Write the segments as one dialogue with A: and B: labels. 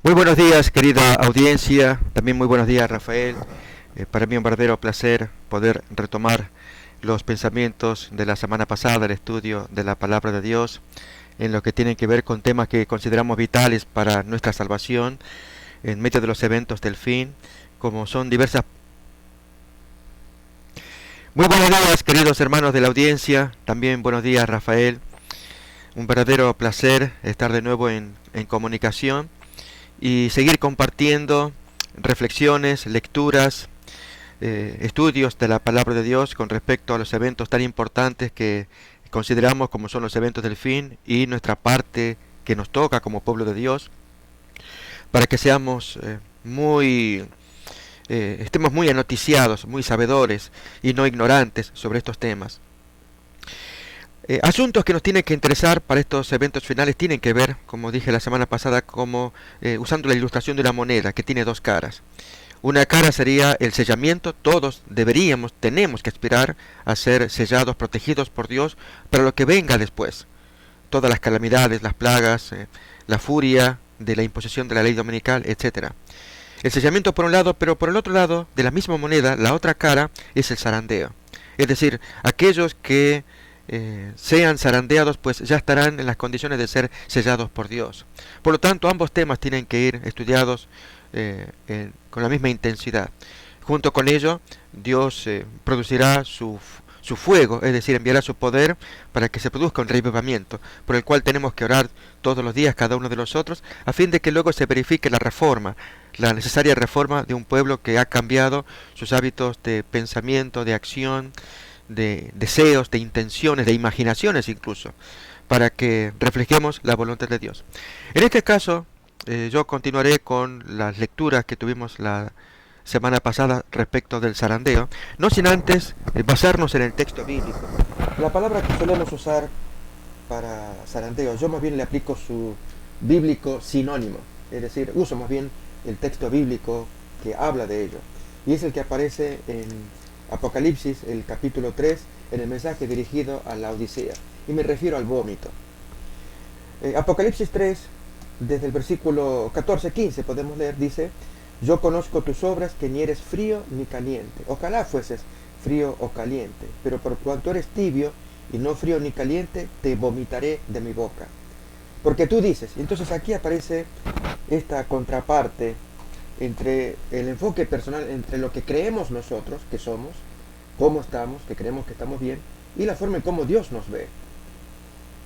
A: Muy buenos días, querida audiencia. También muy buenos días, Rafael. Para mí un verdadero placer poder retomar los pensamientos de la semana pasada, el estudio de la palabra de Dios, en lo que tienen que ver con temas que consideramos vitales para nuestra salvación en medio de los eventos del fin, como son diversas. Muy buenos días, queridos hermanos de la audiencia. También buenos días, Rafael. Un verdadero placer estar de nuevo en comunicación y seguir compartiendo reflexiones, lecturas, estudios de la palabra de Dios con respecto a los eventos tan importantes que consideramos como son los eventos del fin y nuestra parte que nos toca como pueblo de Dios, para que seamos estemos muy anoticiados, muy sabedores y no ignorantes sobre estos temas. Asuntos que nos tienen que interesar para estos eventos finales tienen que ver, como dije la semana pasada, como usando la ilustración de una moneda que tiene dos caras. Una cara sería el sellamiento. Todos deberíamos, tenemos que aspirar a ser sellados, protegidos por Dios para lo que venga después. Todas las calamidades, las plagas, la furia de la imposición de la ley dominical, etcétera. El sellamiento por un lado, pero por el otro lado de la misma moneda, la otra cara es el zarandeo. Es decir, aquellos que sean zarandeados, pues ya estarán en las condiciones de ser sellados por Dios. Por lo tanto, ambos temas tienen que ir estudiados con la misma intensidad. Junto con ello, Dios producirá su fuego, es decir, enviará su poder para que se produzca un revivamiento, por el cual tenemos que orar todos los días cada uno de nosotros, a fin de que luego se verifique la reforma, la necesaria reforma de un pueblo que ha cambiado sus hábitos de pensamiento, de acción, de deseos, de intenciones, de imaginaciones incluso, para que reflejemos la voluntad de Dios. En este caso, yo continuaré con las lecturas que tuvimos la semana pasada respecto del zarandeo, no sin antes basarnos en el texto bíblico. La palabra que solemos usar para zarandeo, yo más bien le aplico su bíblico sinónimo, es decir, uso más bien el texto bíblico que habla de ello, y es el que aparece en Apocalipsis, el capítulo 3, en el mensaje dirigido a la Odisea, y me refiero al vómito. Apocalipsis 3, desde el versículo 14-15 podemos leer, dice: yo conozco tus obras, que ni eres frío ni caliente. Ojalá fueses frío o caliente, pero por cuanto eres tibio y no frío ni caliente, te vomitaré de mi boca. Porque tú dices, entonces aquí aparece esta contraparte entre el enfoque personal, entre lo que creemos nosotros que somos, cómo estamos, que creemos que estamos bien, y la forma en cómo Dios nos ve.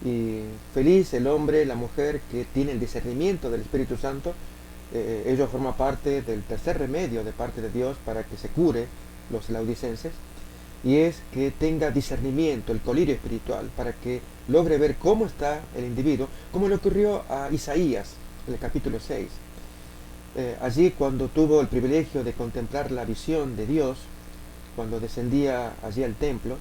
A: Y feliz el hombre, la mujer que tiene el discernimiento del Espíritu Santo. Ello forma parte del tercer remedio de parte de Dios para que se cure los laodicenses, y es que tenga discernimiento, el colirio espiritual, para que logre ver cómo está el individuo, como le ocurrió a Isaías en el capítulo 6. Allí, cuando tuvo el privilegio de contemplar la visión de Dios, cuando descendía allí al templo,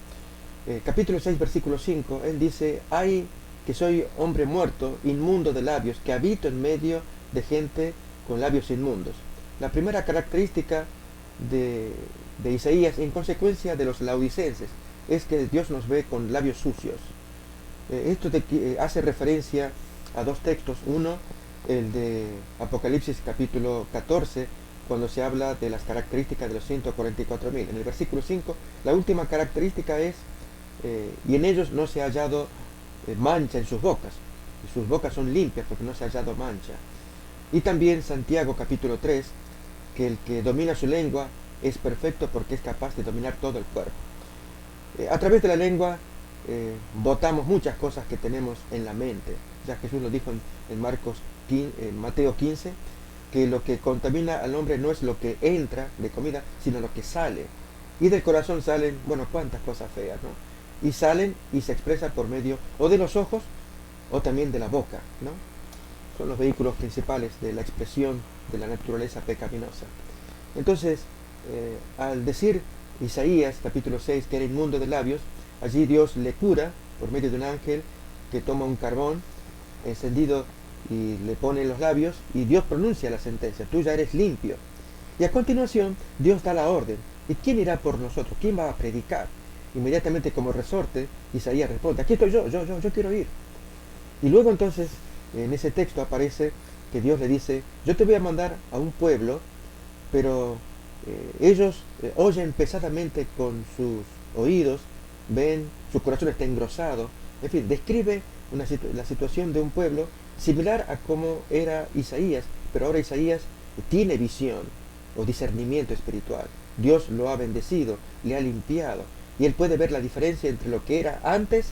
A: capítulo 6, versículo 5, él dice: ay, que soy hombre muerto, inmundo de labios, que habito en medio de gente con labios inmundos. La primera característica de Isaías, en consecuencia de los laodicenses, es que Dios nos ve con labios sucios. Esto hace referencia a dos textos. Uno, el de Apocalipsis capítulo 14, cuando se habla de las características de los 144.000. En el versículo 5, la última característica es: y en ellos no se ha hallado mancha en sus bocas. Y sus bocas son limpias porque no se ha hallado mancha. Y también Santiago capítulo 3, que el que domina su lengua es perfecto porque es capaz de dominar todo el cuerpo. A través de la lengua botamos muchas cosas que tenemos en la mente. Ya Jesús lo dijo en Mateo 15, que lo que contamina al hombre no es lo que entra de comida, sino lo que sale. Y del corazón salen, bueno, cuántas cosas feas, ¿no? Y salen y se expresan por medio o de los ojos o también de la boca, ¿no? Son los vehículos principales de la expresión de la naturaleza pecaminosa. Entonces, al decir Isaías capítulo 6 que era inmundo de labios, allí Dios le cura por medio de un ángel que toma un carbón encendido y le pone en los labios, y Dios pronuncia la sentencia: tú ya eres limpio. Y a continuación Dios da la orden: ¿y quién irá por nosotros? ¿Quién va a predicar? Inmediatamente, como resorte, Isaías responde: aquí estoy yo quiero ir. Y luego entonces en ese texto aparece que Dios le dice, yo te voy a mandar a un pueblo, pero ellos oyen pesadamente con sus oídos, ven, su corazón está engrosado, en fin, describe la situación de un pueblo similar a como era Isaías, pero ahora Isaías tiene visión o discernimiento espiritual. Dios lo ha bendecido, le ha limpiado, y él puede ver la diferencia entre lo que era antes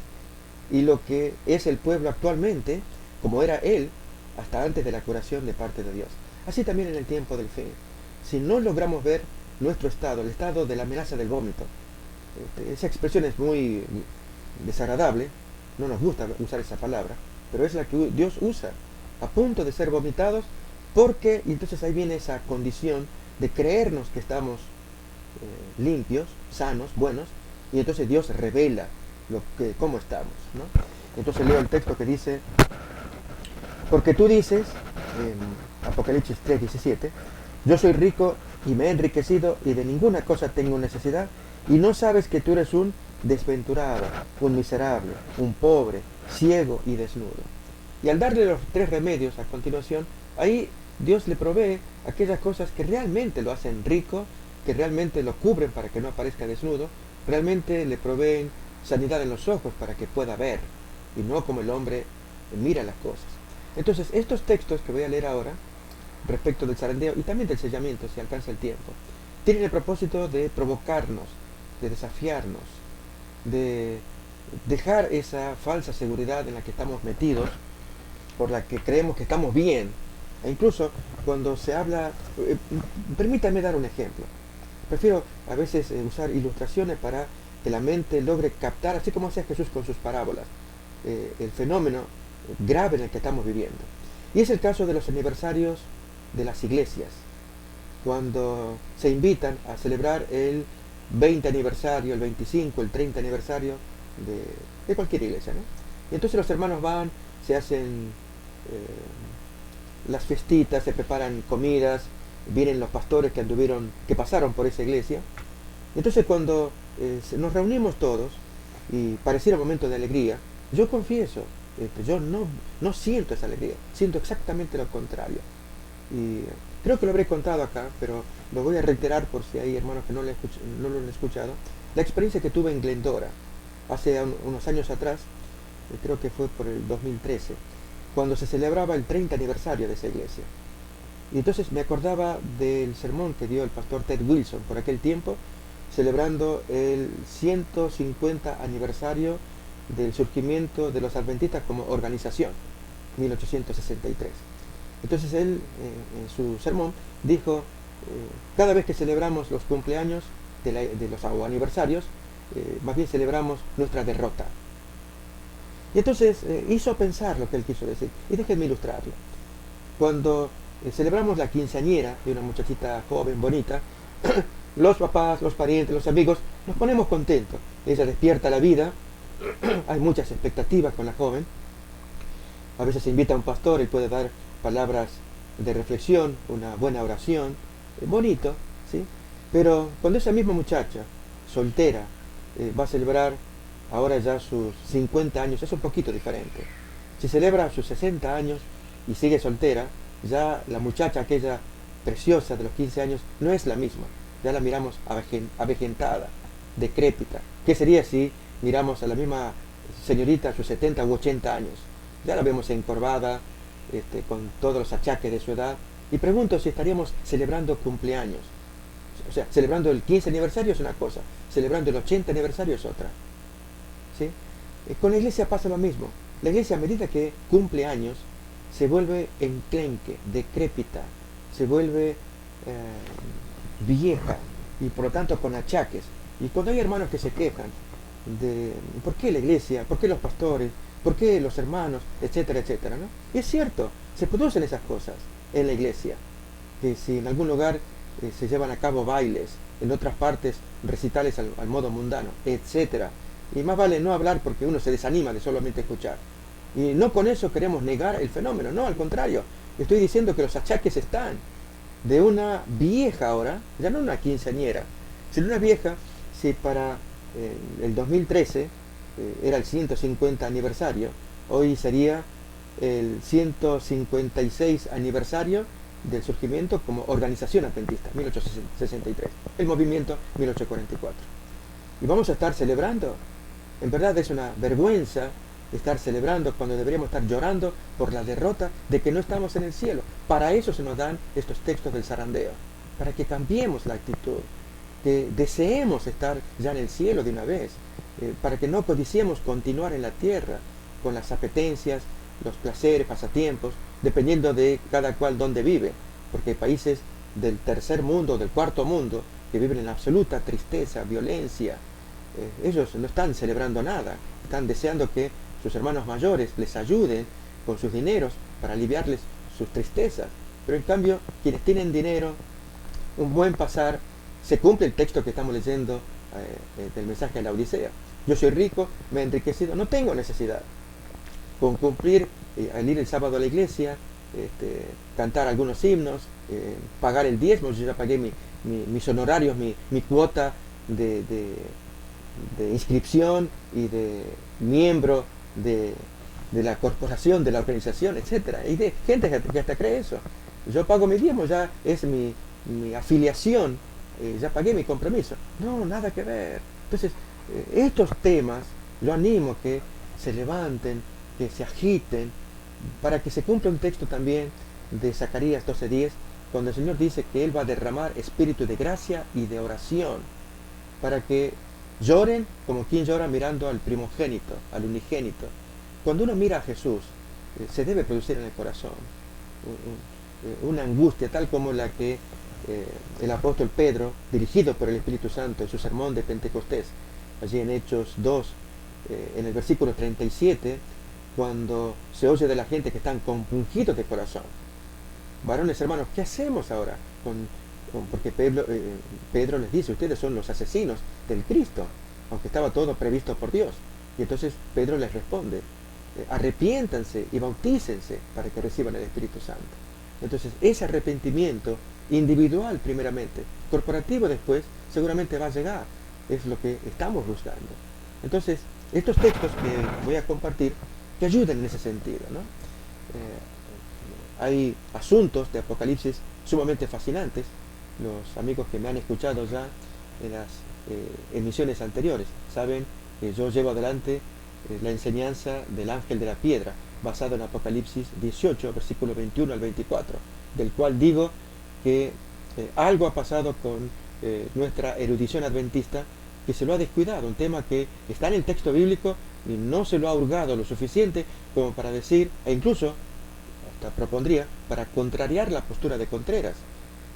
A: y lo que es el pueblo actualmente, como era él hasta antes de la curación de parte de Dios. Así también en el tiempo del fin. Si no logramos ver nuestro estado, el estado de la amenaza del vómito, esa expresión es muy desagradable, no nos gusta usar esa palabra, pero es la que Dios usa, a punto de ser vomitados, porque y entonces ahí viene esa condición de creernos que estamos limpios, sanos, buenos, y entonces Dios revela cómo estamos, ¿no? Entonces leo el texto que dice, porque tú dices, en Apocalipsis 3:17, yo soy rico y me he enriquecido y de ninguna cosa tengo necesidad, y no sabes que tú eres un desventurado, un miserable, un pobre, ciego y desnudo. Y al darle los 3 remedios a continuación, ahí Dios le provee aquellas cosas que realmente lo hacen rico, que realmente lo cubren para que no aparezca desnudo, realmente le proveen sanidad en los ojos para que pueda ver, y no como el hombre mira las cosas. Entonces, estos textos que voy a leer ahora, respecto del zarandeo y también del sellamiento, si alcanza el tiempo, tienen el propósito de provocarnos, de desafiarnos, de dejar esa falsa seguridad en la que estamos metidos, por la que creemos que estamos bien. E incluso cuando se habla, permítanme dar un ejemplo. Prefiero a veces usar ilustraciones para que la mente logre captar, así como hacía Jesús con sus parábolas, el fenómeno grave en el que estamos viviendo. Y es el caso de los aniversarios de las iglesias, cuando se invitan a celebrar el 20 aniversario, el 25, el 30 aniversario de cualquier iglesia, ¿no? Y entonces los hermanos van, se hacen las fiestitas, se preparan comidas, vienen los pastores que pasaron por esa iglesia. Entonces cuando nos reunimos todos y pareciera un momento de alegría, yo confieso, yo no siento esa alegría, siento exactamente lo contrario. Y creo que lo habré contado acá, pero lo voy a reiterar por si hay hermanos que no lo han escuchado. La experiencia que tuve en Glendora, hace unos años atrás, creo que fue por el 2013, cuando se celebraba el 30 aniversario de esa iglesia. Y entonces me acordaba del sermón que dio el pastor Ted Wilson por aquel tiempo, celebrando el 150 aniversario del surgimiento de los adventistas como organización, 1863. Entonces él, en su sermón, dijo, cada vez que celebramos los cumpleaños de los aniversarios, más bien celebramos nuestra derrota. Y entonces hizo pensar lo que él quiso decir. Y déjenme ilustrarlo. Cuando celebramos la quinceañera de una muchachita joven, bonita, los papás, los parientes, los amigos, nos ponemos contentos. Ella despierta la vida, hay muchas expectativas con la joven. A veces se invita a un pastor y puede dar palabras de reflexión, una buena oración, bonito, ¿sí? Pero cuando esa misma muchacha, soltera, va a celebrar ahora ya sus 50 años, es un poquito diferente. Si celebra sus 60 años y sigue soltera, ya la muchacha aquella preciosa de los 15 años no es la misma. Ya la miramos avejentada, decrépita. ¿Qué sería si miramos a la misma señorita a sus 70 u 80 años? Ya la vemos encorvada, con todos los achaques de su edad. Y pregunto si estaríamos celebrando cumpleaños. O sea, celebrando el 15 aniversario es una cosa, celebrando el 80 aniversario es otra. ¿Sí? Con la iglesia pasa lo mismo. La iglesia, a medida que cumple años, se vuelve enclenque, decrépita, se vuelve vieja y por lo tanto con achaques. Y cuando hay hermanos que se quejan de por qué la iglesia, por qué los pastores, por qué los hermanos, etcétera, etcétera, ¿no? Y es cierto, se producen esas cosas en la iglesia, que si en algún lugar se llevan a cabo bailes, en otras partes recitales al modo mundano, etcétera. Y más vale no hablar porque uno se desanima de solamente escuchar. Y no con eso queremos negar el fenómeno, no, al contrario. Estoy diciendo que los achaques están de una vieja ahora, ya no una quinceañera, sino una vieja, si para el 2013 era el 150 aniversario, hoy sería el 156 aniversario del surgimiento como organización adventista, 1863, el movimiento 1844. Y vamos a estar celebrando. En verdad es una vergüenza estar celebrando cuando deberíamos estar llorando por la derrota de que no estamos en el cielo. Para eso se nos dan estos textos del zarandeo, para que cambiemos la actitud, que deseemos estar ya en el cielo de una vez, para que no codiciemos continuar en la tierra con las apetencias, los placeres, pasatiempos, dependiendo de cada cual donde vive, porque hay países del tercer mundo, del cuarto mundo, que viven en absoluta tristeza, violencia. Ellos no están celebrando nada, están deseando que sus hermanos mayores les ayuden con sus dineros para aliviarles sus tristezas. Pero en cambio, quienes tienen dinero, un buen pasar, se cumple el texto que estamos leyendo del mensaje de la Odisea. Yo soy rico, me he enriquecido, no tengo necesidad. Con cumplir, al ir el sábado a la iglesia, cantar algunos himnos, pagar el diezmo, yo ya pagué mis honorarios, mi cuota de inscripción y de miembro de la corporación, de la organización, etcétera. Hay gente que hasta cree eso. Yo pago mi diezmo, ya es mi afiliación, ya pagué mi compromiso. No, nada que ver. Entonces, estos temas, yo animo a que se levanten, que se agiten, para que se cumpla un texto también de Zacarías 12:10, cuando el Señor dice que Él va a derramar espíritu de gracia y de oración, para que lloren como quien llora mirando al primogénito, al unigénito. Cuando uno mira a Jesús, se debe producir en el corazón una angustia tal como la que el apóstol Pedro, dirigido por el Espíritu Santo en su sermón de Pentecostés, allí en Hechos 2, en el versículo 37, cuando se oye de la gente que están compungidos de corazón. Varones hermanos, ¿qué hacemos ahora? Porque Pedro les dice, ustedes son los asesinos del Cristo, aunque estaba todo previsto por Dios. Y entonces Pedro les responde, arrepiéntanse y bautícense para que reciban el Espíritu Santo. Entonces ese arrepentimiento individual primeramente, corporativo después, seguramente va a llegar. Es lo que estamos buscando. Entonces, estos textos que voy a compartir te ayudan en ese sentido, ¿no? Hay asuntos de Apocalipsis sumamente fascinantes. Los amigos que me han escuchado ya en las emisiones anteriores saben que yo llevo adelante la enseñanza del ángel de la piedra, basado en Apocalipsis 18, versículo 21 al 24, del cual digo que algo ha pasado con nuestra erudición adventista, que se lo ha descuidado, un tema que está en el texto bíblico y no se lo ha hurgado lo suficiente como para decir, e incluso hasta propondría, para contrariar la postura de Contreras.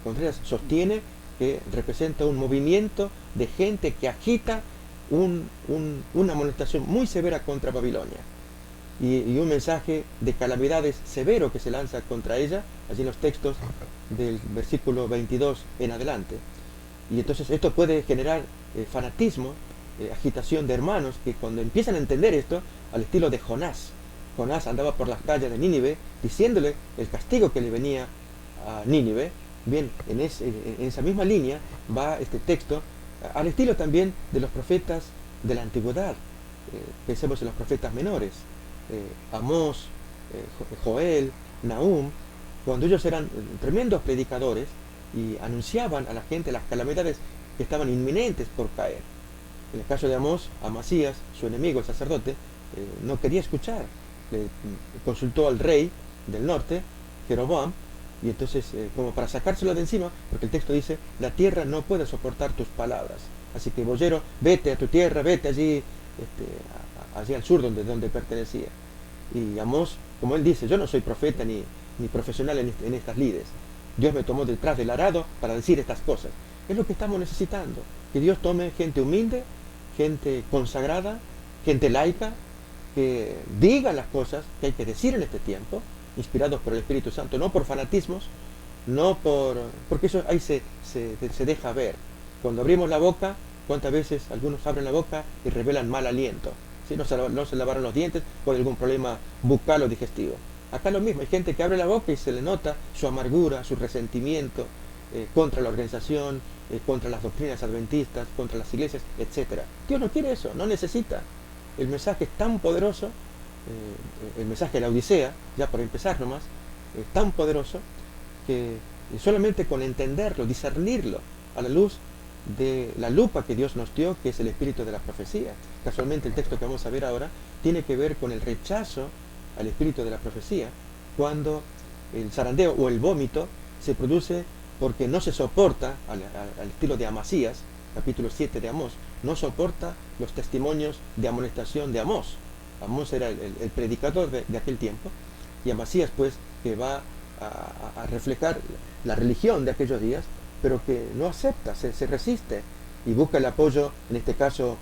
A: Contreras sostiene que representa un movimiento de gente que agita una amonestación muy severa contra Babilonia y un mensaje de calamidades severo que se lanza contra ella, allí en los textos del versículo 22 en adelante. Y entonces esto puede generar fanatismo, agitación de hermanos que cuando empiezan a entender esto, al estilo de Jonás. Jonás andaba por las calles de Nínive diciéndole el castigo que le venía a Nínive. Bien, en esa misma línea va este texto, al estilo también de los profetas de la antigüedad. Pensemos en los profetas menores, Amós, Joel, Nahum, cuando ellos eran tremendos predicadores y anunciaban a la gente las calamidades que estaban inminentes por caer. En el caso de Amós, Amasías, su enemigo, el sacerdote, no quería escuchar. Le consultó al rey del norte, Jeroboam, y entonces, como para sacárselo de encima, porque el texto dice, la tierra no puede soportar tus palabras. Así que, boyero, vete a tu tierra, vete allí, allí al sur donde pertenecía. Y Amós, como él dice, yo no soy profeta ni profesional en estas lides. Dios me tomó detrás del arado para decir estas cosas. Es lo que estamos necesitando. Que Dios tome gente humilde, gente consagrada, gente laica, que diga las cosas que hay que decir en este tiempo, inspirados por el Espíritu Santo, no por fanatismos, porque eso ahí se deja ver. Cuando abrimos la boca, ¿cuántas veces algunos abren la boca y revelan mal aliento? ¿Sí? No se lavaron los dientes por algún problema bucal o digestivo. Acá lo mismo, hay gente que abre la boca y se le nota su amargura, su resentimiento contra la organización, contra las doctrinas adventistas, contra las iglesias, etc. Dios no quiere eso, no necesita. El mensaje es tan poderoso
B: el mensaje de la Odisea, ya por empezar nomás, es tan poderoso que solamente con entenderlo, discernirlo a la luz de la lupa que Dios nos dio, que es el espíritu de la profecía. Casualmente el texto que vamos a ver ahora tiene que ver con el rechazo al espíritu de la profecía, cuando el zarandeo o el vómito se produce porque no se soporta, al estilo de Amasías, capítulo 7 de Amós, no soporta los testimonios de amonestación de Amós. Amós era el predicador de aquel tiempo, y Amasías pues que va a reflejar la religión de aquellos días, pero que no acepta, se resiste y busca el apoyo, en este caso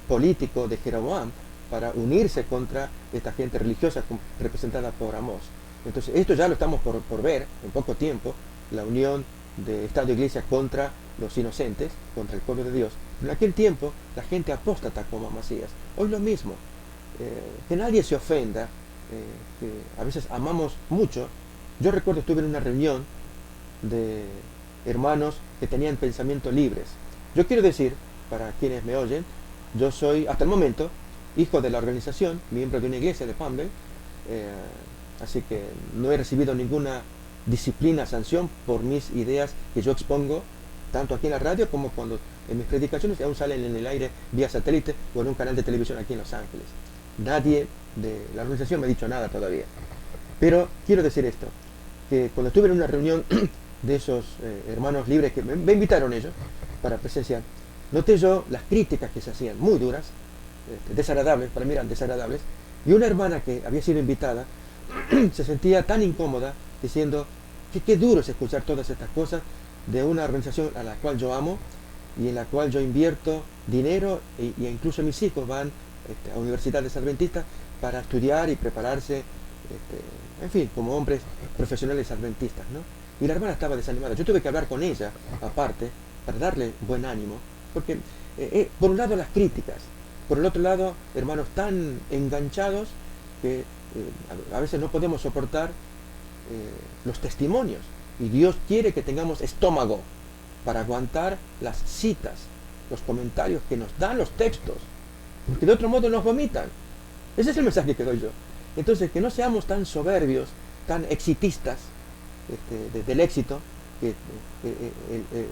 B: político, de Jeroboam, para unirse contra esta gente religiosa representada por Amós. Entonces esto ya lo estamos por ver en poco tiempo, la unión de Estado e Iglesia contra los inocentes, contra el pueblo de Dios. En aquel tiempo la gente apóstata como Amasías. Hoy lo mismo, que nadie se ofenda, que a veces amamos mucho. Yo recuerdo, estuve en una reunión de hermanos que tenían pensamientos libres. Yo quiero decir, para quienes me oyen, yo soy, hasta el momento, hijo de la organización, miembro de una iglesia de Pambel, así que no he recibido ninguna disciplina, sanción por mis ideas que yo expongo, tanto aquí en la radio como cuando en mis predicaciones aún salen en el aire vía satélite o en un canal de televisión aquí en Los Ángeles. Nadie de la organización me ha dicho nada todavía. Pero quiero decir esto, que cuando estuve en una reunión de esos hermanos libres que me invitaron ellos para presenciar, noté yo las críticas que se hacían, muy duras, desagradables, para mí eran desagradables, y una hermana que había sido invitada se sentía tan incómoda diciendo que qué duro es escuchar todas estas cosas de una organización a la cual yo amo y en la cual yo invierto dinero e incluso mis hijos van a universidades adventistas para estudiar y prepararse, en fin, como hombres profesionales adventistas, ¿no? Y la hermana estaba desanimada. Yo tuve que hablar con ella, aparte, para darle buen ánimo, porque por un lado las críticas, por el otro lado, hermanos tan enganchados que a veces no podemos soportar los testimonios. Y Dios quiere que tengamos estómago para aguantar las citas, los comentarios que nos dan los textos, porque de otro modo nos vomitan. Ese es el mensaje que doy yo. Entonces, que no seamos tan soberbios, tan exitistas del éxito, que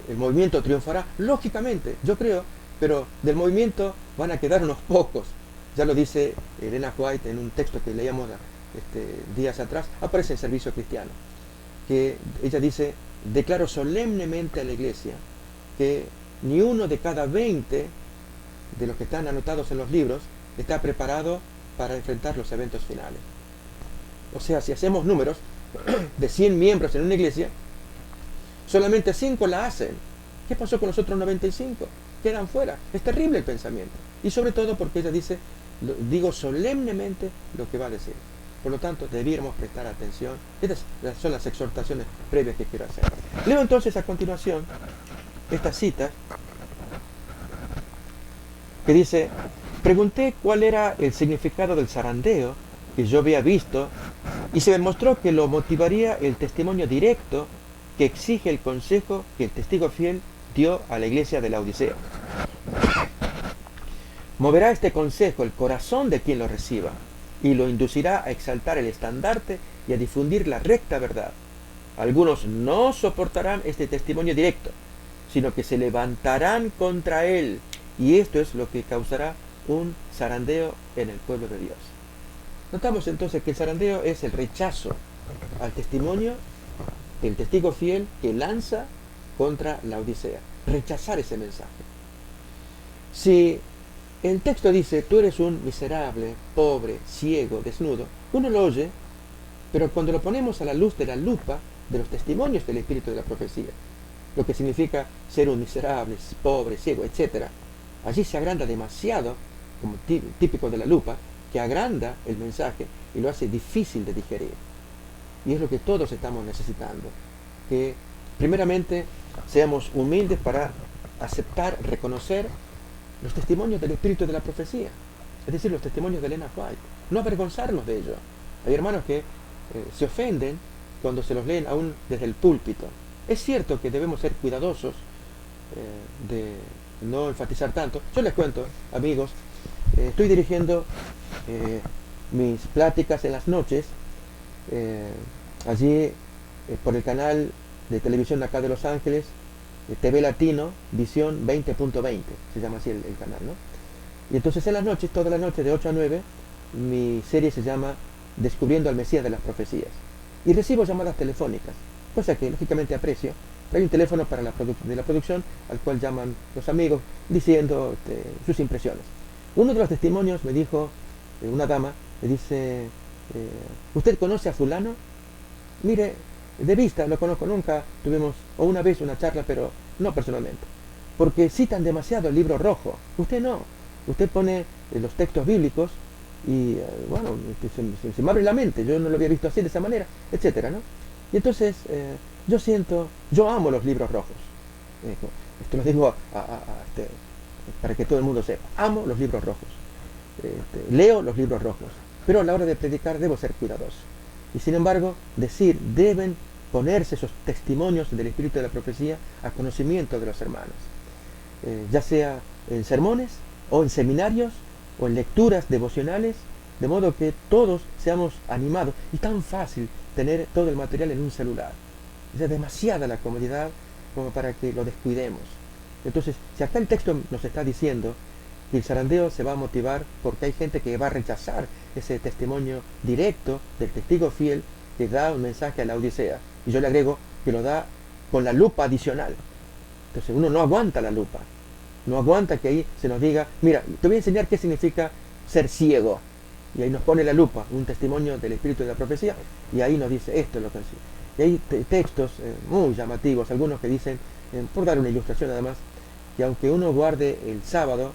B: el movimiento triunfará, lógicamente, yo creo, pero del movimiento van a quedar unos pocos. Ya lo dice Elena White en un texto que leíamos días atrás, aparece en Servicio Cristiano, que ella dice: declaro solemnemente a la iglesia que ni uno de cada 20 de los que están anotados en los libros está preparado para enfrentar los eventos finales. O sea, si hacemos números de 100 miembros en una iglesia, solamente 5 la hacen. ¿Qué pasó con los otros 95? Quedan fuera. Es terrible el pensamiento. Y sobre todo porque ella dice, digo solemnemente lo que va a decir. Por lo tanto, debiéramos prestar atención. Estas son las exhortaciones previas que quiero hacer. Leo entonces a continuación esta cita que dice: pregunté cuál era el significado del zarandeo que yo había visto y se me mostró que lo motivaría el testimonio directo que exige el consejo que el testigo fiel dio a la iglesia de la Odisea. Moverá este consejo el corazón de quien lo reciba y lo inducirá a exaltar el estandarte y a difundir la recta verdad. Algunos no soportarán este testimonio directo, sino que se levantarán contra él, y esto es lo que causará un zarandeo en el pueblo de Dios. Notamos entonces que el zarandeo es el rechazo al testimonio, el testigo fiel que lanza contra la Odisea. Rechazar ese mensaje. Si el texto dice, tú eres un miserable, pobre, ciego, desnudo, uno lo oye, pero cuando lo ponemos a la luz de la lupa de los testimonios del espíritu de la profecía, lo que significa ser un miserable, pobre, ciego, etc., allí se agranda demasiado, como típico de la lupa, que agranda el mensaje y lo hace difícil de digerir. Y es lo que todos estamos necesitando, que primeramente seamos humildes para aceptar, reconocer los testimonios del espíritu de la profecía, es decir, los testimonios de Elena White, no avergonzarnos de ello. Hay hermanos que se ofenden cuando se los leen aún desde el púlpito. Es cierto que debemos ser cuidadosos de no enfatizar tanto. Yo les cuento, amigos, estoy dirigiendo mis pláticas en las noches, allí por el canal de televisión de acá de Los Ángeles, TV Latino, Visión 20.20, se llama así el canal, ¿no? Y entonces en las noches, toda la noche de 8 a 9, mi serie se llama Descubriendo al Mesías de las Profecías. Y recibo llamadas telefónicas, cosa que lógicamente aprecio. Hay un teléfono para de la producción al cual llaman los amigos diciendo sus impresiones. Uno de los testimonios me dijo, una dama, me dice, ¿usted conoce a fulano? Mire, de vista, no conozco nunca, tuvimos o una vez una charla, pero no personalmente. Porque citan demasiado el libro rojo. Usted no. Usted pone los textos bíblicos y, bueno, se me abre la mente. Yo no lo había visto así, de esa manera, etcétera, ¿no? Y entonces, yo amo los libros rojos. Esto lo digo para que todo el mundo sepa. Amo los libros rojos. Leo los libros rojos. Pero a la hora de predicar debo ser cuidadoso. Y sin embargo, deben ponerse esos testimonios del Espíritu de la Profecía a conocimiento de los hermanos. Ya sea en sermones, o en seminarios, o en lecturas devocionales, de modo que todos seamos animados. Y tan fácil tener todo el material en un celular. Es demasiada la comodidad como para que lo descuidemos. Entonces, si acá el texto nos está diciendo que el zarandeo se va a motivar porque hay gente que va a rechazar ese testimonio directo del testigo fiel que da un mensaje a la Odisea. Y yo le agrego que lo da con la lupa adicional. Entonces uno no aguanta la lupa. No aguanta que ahí se nos diga, mira, te voy a enseñar qué significa ser ciego. Y ahí nos pone la lupa, un testimonio del Espíritu de la Profecía, y ahí nos dice, esto es lo que es. Y hay textos muy llamativos, algunos que dicen, por dar una ilustración además, que aunque uno guarde el sábado,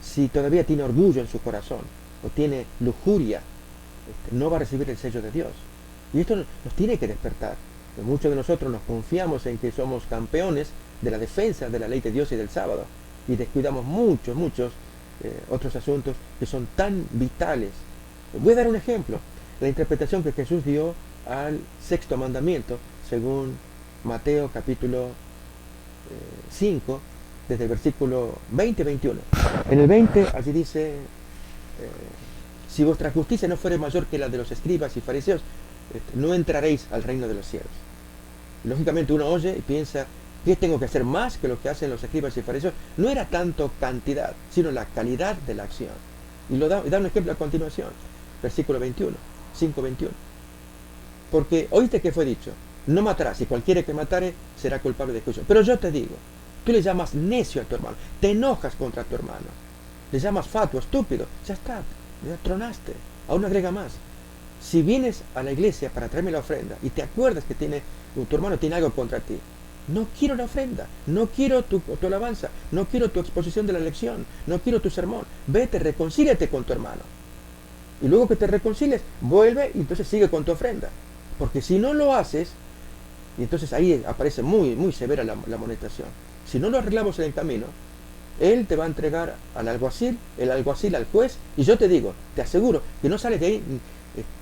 B: si todavía tiene orgullo en su corazón, o tiene lujuria, no va a recibir el sello de Dios. Y esto nos tiene que despertar. Muchos de nosotros nos confiamos en que somos campeones de la defensa de la ley de Dios y del sábado, y descuidamos muchos otros asuntos que son tan vitales. Voy a dar un ejemplo. La interpretación que Jesús dio al sexto mandamiento, según Mateo capítulo 5, desde el versículo 20-21. En el 20, allí dice, si vuestra justicia no fuere mayor que la de los escribas y fariseos, no entraréis al reino de los cielos. Lógicamente uno oye y piensa, ¿qué tengo que hacer más que lo que hacen los escribas y fariseos? No era tanto cantidad, sino la calidad de la acción. Y da un ejemplo a continuación, versículo 21, 5:21. Porque oíste que fue dicho, no matarás, y cualquiera que matare será culpable de juicio. Pero yo te digo, tú le llamas necio a tu hermano, te enojas contra tu hermano, le llamas fatuo, estúpido, ya está, ya tronaste. Aún agrega más. Si vienes a la iglesia para traerme la ofrenda y te acuerdas que tu hermano tiene algo contra ti, no quiero la ofrenda, no quiero tu alabanza, no quiero tu exposición de la lección, no quiero tu sermón. Vete, reconcíliate con tu hermano. Y luego que te reconcilies, vuelve y entonces sigue con tu ofrenda. Porque si no lo haces, y entonces ahí aparece muy severa la amonestación. Si no lo arreglamos en el camino, él te va a entregar al alguacil, el alguacil al juez, y yo te digo, te aseguro que no sales de ahí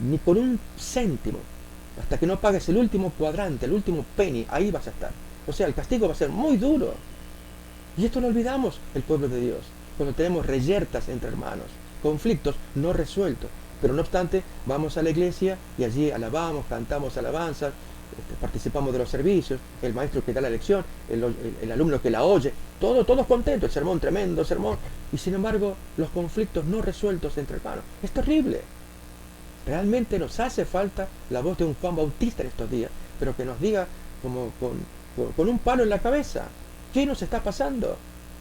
B: ni por un céntimo, hasta que no pagues el último cuadrante, el último penny, ahí vas a estar. O sea, el castigo va a ser muy duro. Y esto lo olvidamos, el pueblo de Dios, cuando tenemos reyertas entre hermanos, conflictos no resueltos. Pero no obstante, vamos a la iglesia y allí alabamos, cantamos alabanzas, participamos de los servicios, el maestro que da la lección, el alumno que la oye, todos contentos, el sermón, tremendo sermón. Y sin embargo, los conflictos no resueltos entre hermanos. Es terrible. Realmente nos hace falta la voz de un Juan Bautista en estos días, pero que nos diga como con un palo en la cabeza, ¿qué nos está pasando?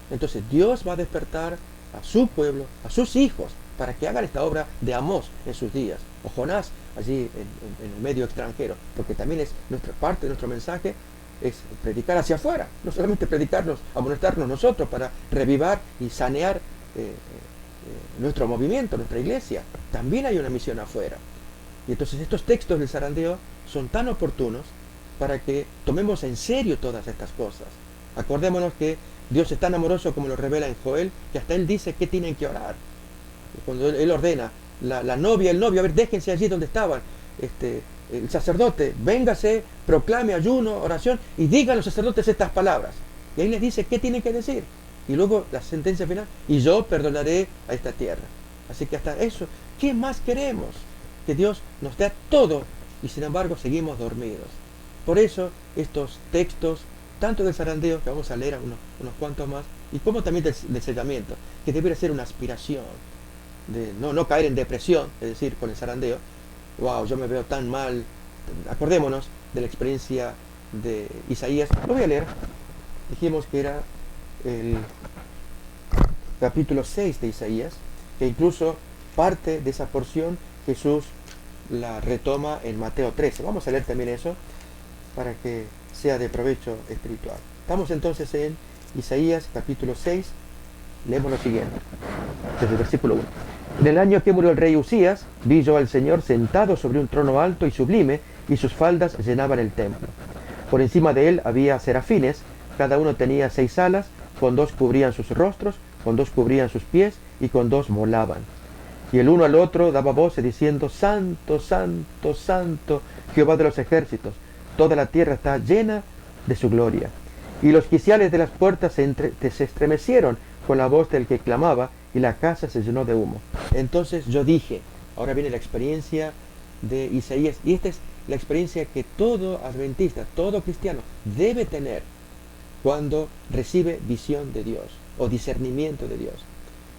B: Entonces Dios va a despertar a su pueblo, a sus hijos, para que hagan esta obra de Amós en sus días, o Jonás allí en el medio extranjero, porque también es nuestra parte de nuestro mensaje, es predicar hacia afuera, no solamente predicarnos, amonestarnos nosotros para revivar y sanear nuestro movimiento, nuestra iglesia. También hay una misión afuera. Y entonces estos textos del zarandeo son tan oportunos para que tomemos en serio todas estas cosas. Acordémonos que Dios es tan amoroso como lo revela en Joel, que hasta Él dice que tienen que orar. Cuando Él ordena, la novia, el novio, a ver, déjense allí donde estaban, el sacerdote, véngase, proclame ayuno, oración, y digan los sacerdotes estas palabras. Y ahí les dice qué tienen que decir. Y luego la sentencia final, y yo perdonaré a esta tierra. Así que hasta eso, ¿qué más queremos? Que Dios nos dé todo y sin embargo seguimos dormidos. Por eso estos textos, tanto del zarandeo, que vamos a leer unos cuantos más, y como también del sellamiento, que debería ser una aspiración, de no caer en depresión, es decir, con el zarandeo, wow, yo me veo tan mal. Acordémonos de la experiencia de Isaías. Lo voy a leer. Dijimos que era el capítulo 6 de Isaías, que incluso parte de esa porción Jesús la retoma en Mateo 13. Vamos a leer también eso para que sea de provecho espiritual. Estamos entonces en Isaías capítulo 6. Leemos lo siguiente, desde el versículo 1. En el año que murió el rey Usías, vi yo al Señor sentado sobre un trono alto y sublime, y sus faldas llenaban el templo. Por encima de él había serafines, cada uno tenía 6 alas, con 2 cubrían sus rostros, con 2 cubrían sus pies, y con 2 volaban. Y el uno al otro daba voces diciendo: Santo, Santo, Santo, Jehová de los ejércitos, toda la tierra está llena de su gloria. Y los quiciales de las puertas se estremecieron con la voz del que clamaba, y la casa se llenó de humo. Entonces yo dije, ahora viene la experiencia de Isaías, y esta es la experiencia que todo adventista, todo cristiano debe tener cuando recibe visión de Dios o discernimiento de Dios.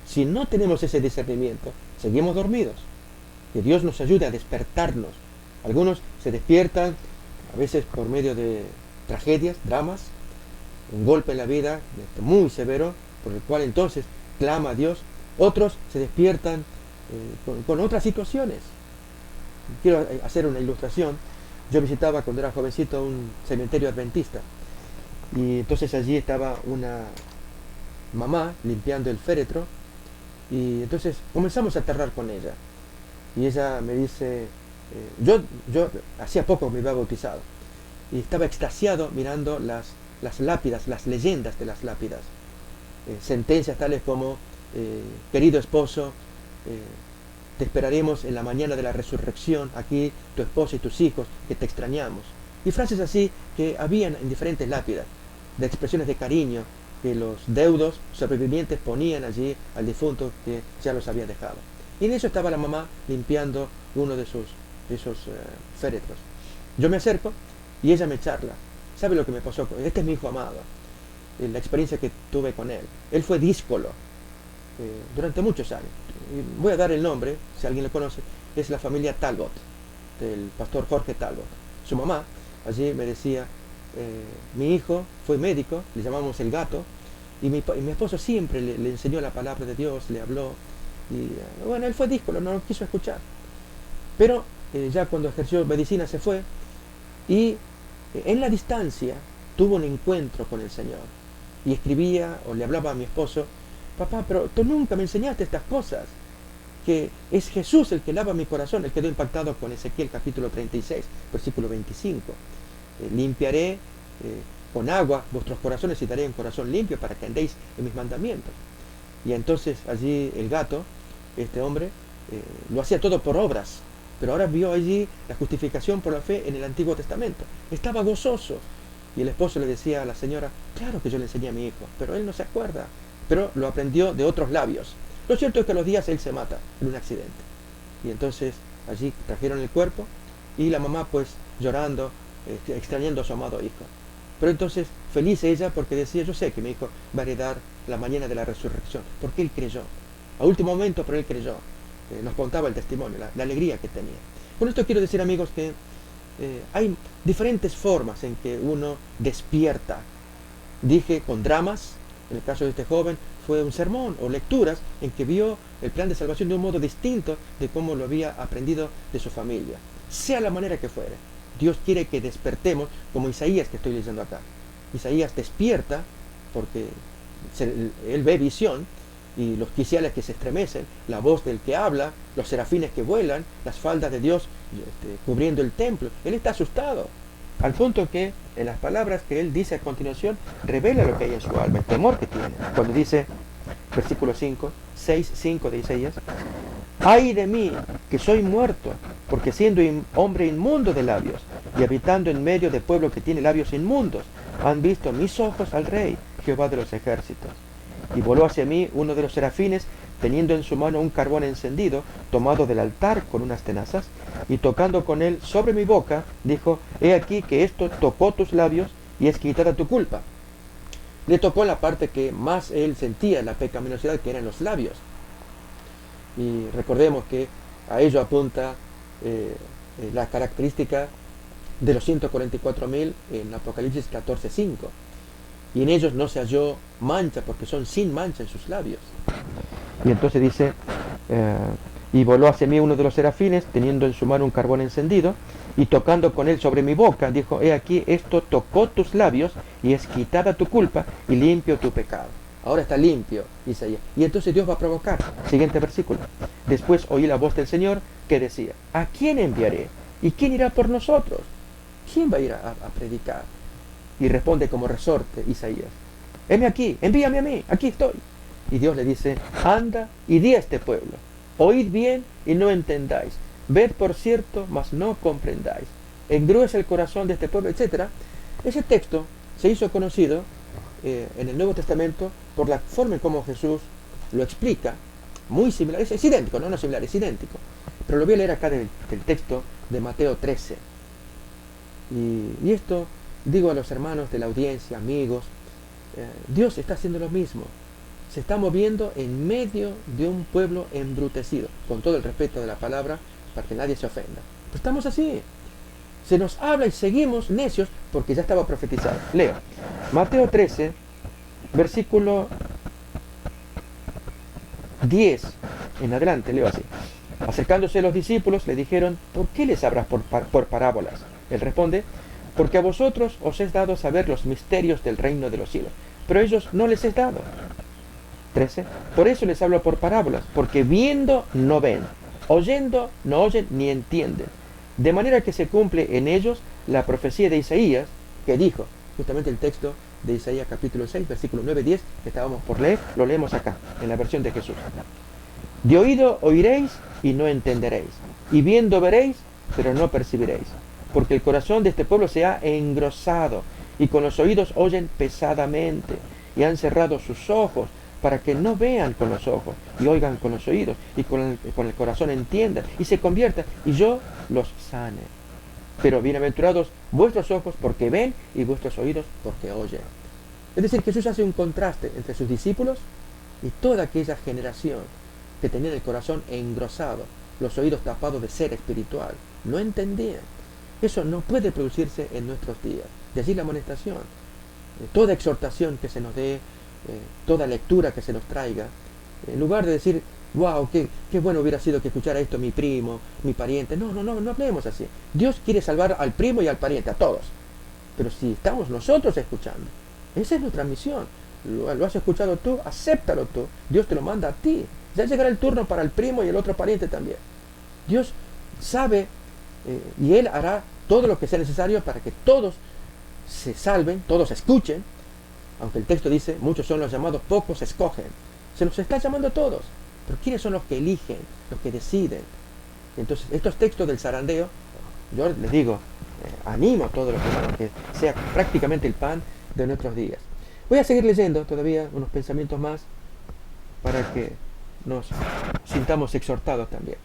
B: Si no tenemos ese discernimiento, seguimos dormidos. Que Dios nos ayude a despertarnos. Algunos se despiertan a veces por medio de tragedias, dramas, un golpe en la vida muy severo, por el cual entonces clama a Dios. Otros se despiertan con otras situaciones. Quiero hacer una ilustración. Yo visitaba cuando era jovencito un cementerio adventista, y entonces allí estaba una mamá limpiando el féretro, y entonces comenzamos a charlar con ella, y ella me dice, yo hacía poco me había bautizado, y estaba extasiado mirando las lápidas, las leyendas de las lápidas, sentencias tales como: querido esposo, te esperaremos en la mañana de la resurrección, aquí tu esposa y tus hijos, que te extrañamos. Y frases así que habían en diferentes lápidas, de expresiones de cariño que los deudos sobrevivientes ponían allí al difunto que ya los había dejado. Y en eso estaba la mamá limpiando uno de esos féretros. Yo me acerco y ella me charla. ¿Sabe lo que me pasó? Este es mi hijo amado. La experiencia que tuve con él. Él fue díscolo durante muchos años. Y voy a dar el nombre, si alguien lo conoce. Es la familia Talbot, del pastor Jorge Talbot. Su mamá allí me decía: mi hijo fue médico, le llamamos el gato, y mi esposo siempre le enseñó la palabra de Dios, le habló, y bueno, él fue díscolo, no lo quiso escuchar. Pero ya cuando ejerció medicina se fue, y en la distancia tuvo un encuentro con el Señor, y escribía o le hablaba a mi esposo: papá, pero tú nunca me enseñaste estas cosas, que es Jesús el que lava mi corazón. Él quedó impactado con Ezequiel capítulo 36, versículo 25. Limpiaré con agua vuestros corazones y daré un corazón limpio para que andéis en mis mandamientos. Y entonces allí el gato, este hombre, lo hacía todo por obras, pero ahora vio allí la justificación por la fe en el Antiguo Testamento. Estaba gozoso. Y el esposo le decía a la señora: claro que yo le enseñé a mi hijo, pero él no se acuerda, pero lo aprendió de otros labios. Lo cierto es que a los días él se mata en un accidente. Y entonces allí trajeron el cuerpo, y la mamá pues llorando, extrañando a su amado hijo. Pero entonces feliz ella, porque decía: yo sé que mi hijo va a heredar la mañana de la resurrección, porque él creyó. A último momento, pero él creyó. Nos contaba el testimonio, la alegría que tenía. Con esto quiero decir, amigos, que hay diferentes formas en que uno despierta. Dije con dramas. En el caso de este joven fue un sermón o lecturas en que vio el plan de salvación de un modo distinto de cómo lo había aprendido de su familia. Sea la manera que fuere, Dios quiere que despertemos, como Isaías que estoy leyendo acá. Isaías despierta porque él ve visión, y los quiciales que se estremecen, la voz del que habla, los serafines que vuelan, las faldas de Dios cubriendo el templo. Él está asustado, al punto que en las palabras que él dice a continuación revela lo que hay en su alma, el temor que tiene. Cuando dice, versículo 5, 6:5 de Isaías: ay de mí, que soy muerto, porque siendo hombre inmundo de labios, y habitando en medio de pueblo que tiene labios inmundos, han visto mis ojos al Rey, Jehová de los ejércitos. Y voló hacia mí uno de los serafines, teniendo en su mano un carbón encendido, tomado del altar con unas tenazas, y tocando con él sobre mi boca, dijo, he aquí que esto tocó tus labios y es quitada tu culpa. Le tocó la parte que más él sentía, la pecaminosidad, que eran los labios. Y recordemos que a ello apunta la característica de los 144.000 en Apocalipsis 14:5. Y en ellos no se halló mancha, porque son sin mancha en sus labios. Y entonces dice, y voló hacia mí uno de los serafines, teniendo en su mano un carbón encendido, y tocando con él sobre mi boca, dijo, he aquí, esto tocó tus labios, y es quitada tu culpa, y limpio tu pecado. Ahora está limpio, Isaías. Y entonces Dios va a provocar. Siguiente versículo. Después oí la voz del Señor que decía, ¿a quién enviaré? ¿Y quién irá por nosotros? ¿Quién va a ir a predicar? Y responde como resorte Isaías, heme aquí, envíame a mí, aquí estoy. Y Dios le dice, anda y di a este pueblo, oíd bien y no entendáis, ved por cierto, mas no comprendáis, engruesa el corazón de este pueblo, etc. Ese texto se hizo conocido en el Nuevo Testamento por la forma en cómo Jesús lo explica, muy similar, es idéntico, no similar, es idéntico. Pero lo voy a leer acá del texto de Mateo 13. Y esto digo a los hermanos de la audiencia, amigos, Dios está haciendo lo mismo. Se está moviendo en medio de un pueblo embrutecido, con todo el respeto de la palabra, para que nadie se ofenda. Pero estamos así. Se nos habla y seguimos necios porque ya estaba profetizado. Leo. Mateo 13, versículo 10 en adelante, leo así. Acercándose los discípulos, le dijeron, ¿por qué les hablas por parábolas? Él responde, porque a vosotros os es dado saber los misterios del reino de los cielos, pero a ellos no les es dado. 13. Por eso les hablo por parábolas, porque viendo no ven, oyendo no oyen ni entienden. De manera que se cumple en ellos la profecía de Isaías, que dijo, justamente el texto de Isaías capítulo 6, versículo 9-10, que estábamos por leer, lo leemos acá, en la versión de Jesús. De oído oiréis y no entenderéis, y viendo veréis, pero no percibiréis. Porque el corazón de este pueblo se ha engrosado, y con los oídos oyen pesadamente, y han cerrado sus ojos, para que no vean con los ojos, y oigan con los oídos, y con el corazón entiendan, y se conviertan, y yo los sane. Pero bienaventurados vuestros ojos porque ven, y vuestros oídos porque oyen. Es decir, Jesús hace un contraste entre sus discípulos y toda aquella generación que tenía el corazón engrosado, los oídos tapados de ser espiritual. No entendían. Eso no puede producirse en nuestros días. De allí la amonestación. Toda exhortación que se nos dé, toda lectura que se nos traiga, en lugar de decir, wow, qué bueno hubiera sido que escuchara esto mi primo, mi pariente. No hablemos así. Dios quiere salvar al primo y al pariente, a todos. Pero si estamos nosotros escuchando, esa es nuestra misión. Lo has escuchado tú, acéptalo tú. Dios te lo manda a ti. Ya llegará el turno para el primo y el otro pariente también. Dios sabe y Él hará todo lo que sea necesario para que todos se salven, todos escuchen. Aunque el texto dice, muchos son los llamados, pocos escogen. Se nos está llamando a todos. Pero ¿quiénes son los que eligen, los que deciden? Entonces, estos textos del zarandeo, yo les digo, animo a todos los que sea prácticamente el pan de nuestros días. Voy a seguir leyendo todavía unos pensamientos más para que nos sintamos exhortados también.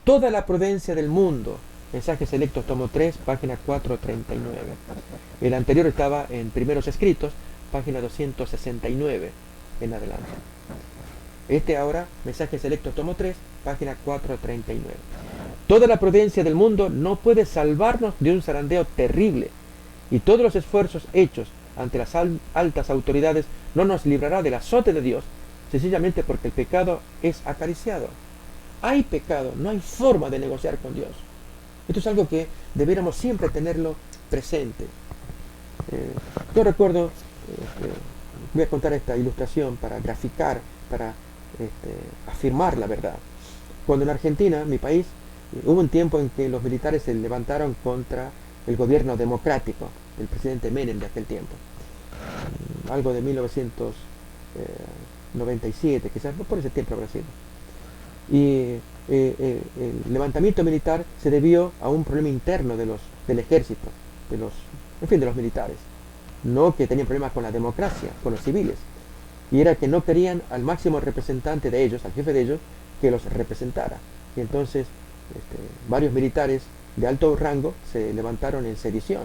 B: Toda la prudencia del mundo. Mensajes Selectos, tomo 3, página 439. El anterior estaba en Primeros Escritos, página 269 en adelante. Este ahora, Mensajes Selectos, tomo 3, página 439. Toda la prudencia del mundo no puede salvarnos de un zarandeo terrible, y todos los esfuerzos hechos ante las altas autoridades no nos librará del azote de Dios, sencillamente porque el pecado es acariciado. Hay pecado, no hay forma de negociar con Dios. Esto es algo que debiéramos siempre tenerlo presente. Yo recuerdo, voy a contar esta ilustración para graficar, para afirmar la verdad. Cuando en Argentina, mi país, hubo un tiempo en que los militares se levantaron contra el gobierno democrático del presidente Menem de aquel tiempo. Algo de 1997, quizás, no por ese tiempo habrá sido. Y el levantamiento militar se debió a un problema interno del ejército, de los militares. No que tenían problemas con la democracia, con los civiles. y era que no querían al máximo representante de ellos, al jefe de ellos, que los representara. Y entonces varios militares de alto rango se levantaron en sedición.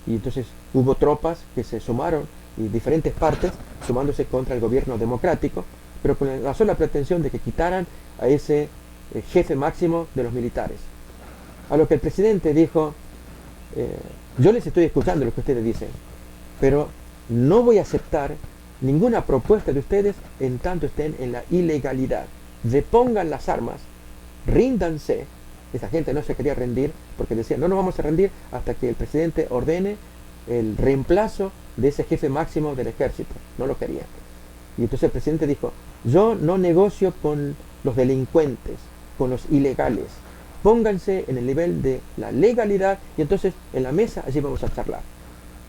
B: Y entonces hubo tropas que se sumaron, y diferentes partes sumándose contra el gobierno democrático, pero con la sola pretensión de que quitaran a ese jefe máximo de los militares. A lo que el presidente dijo, yo les estoy escuchando lo que ustedes dicen, pero no voy a aceptar ninguna propuesta de ustedes en tanto estén en la ilegalidad. Depongan las armas, ríndanse. Esa gente no se quería rendir porque decía, no nos vamos a rendir hasta que el presidente ordene el reemplazo de ese jefe máximo del ejército. No lo querían. Y entonces el presidente dijo, yo no negocio con los delincuentes, con los ilegales. Pónganse en el nivel de la legalidad y entonces en la mesa allí vamos a charlar.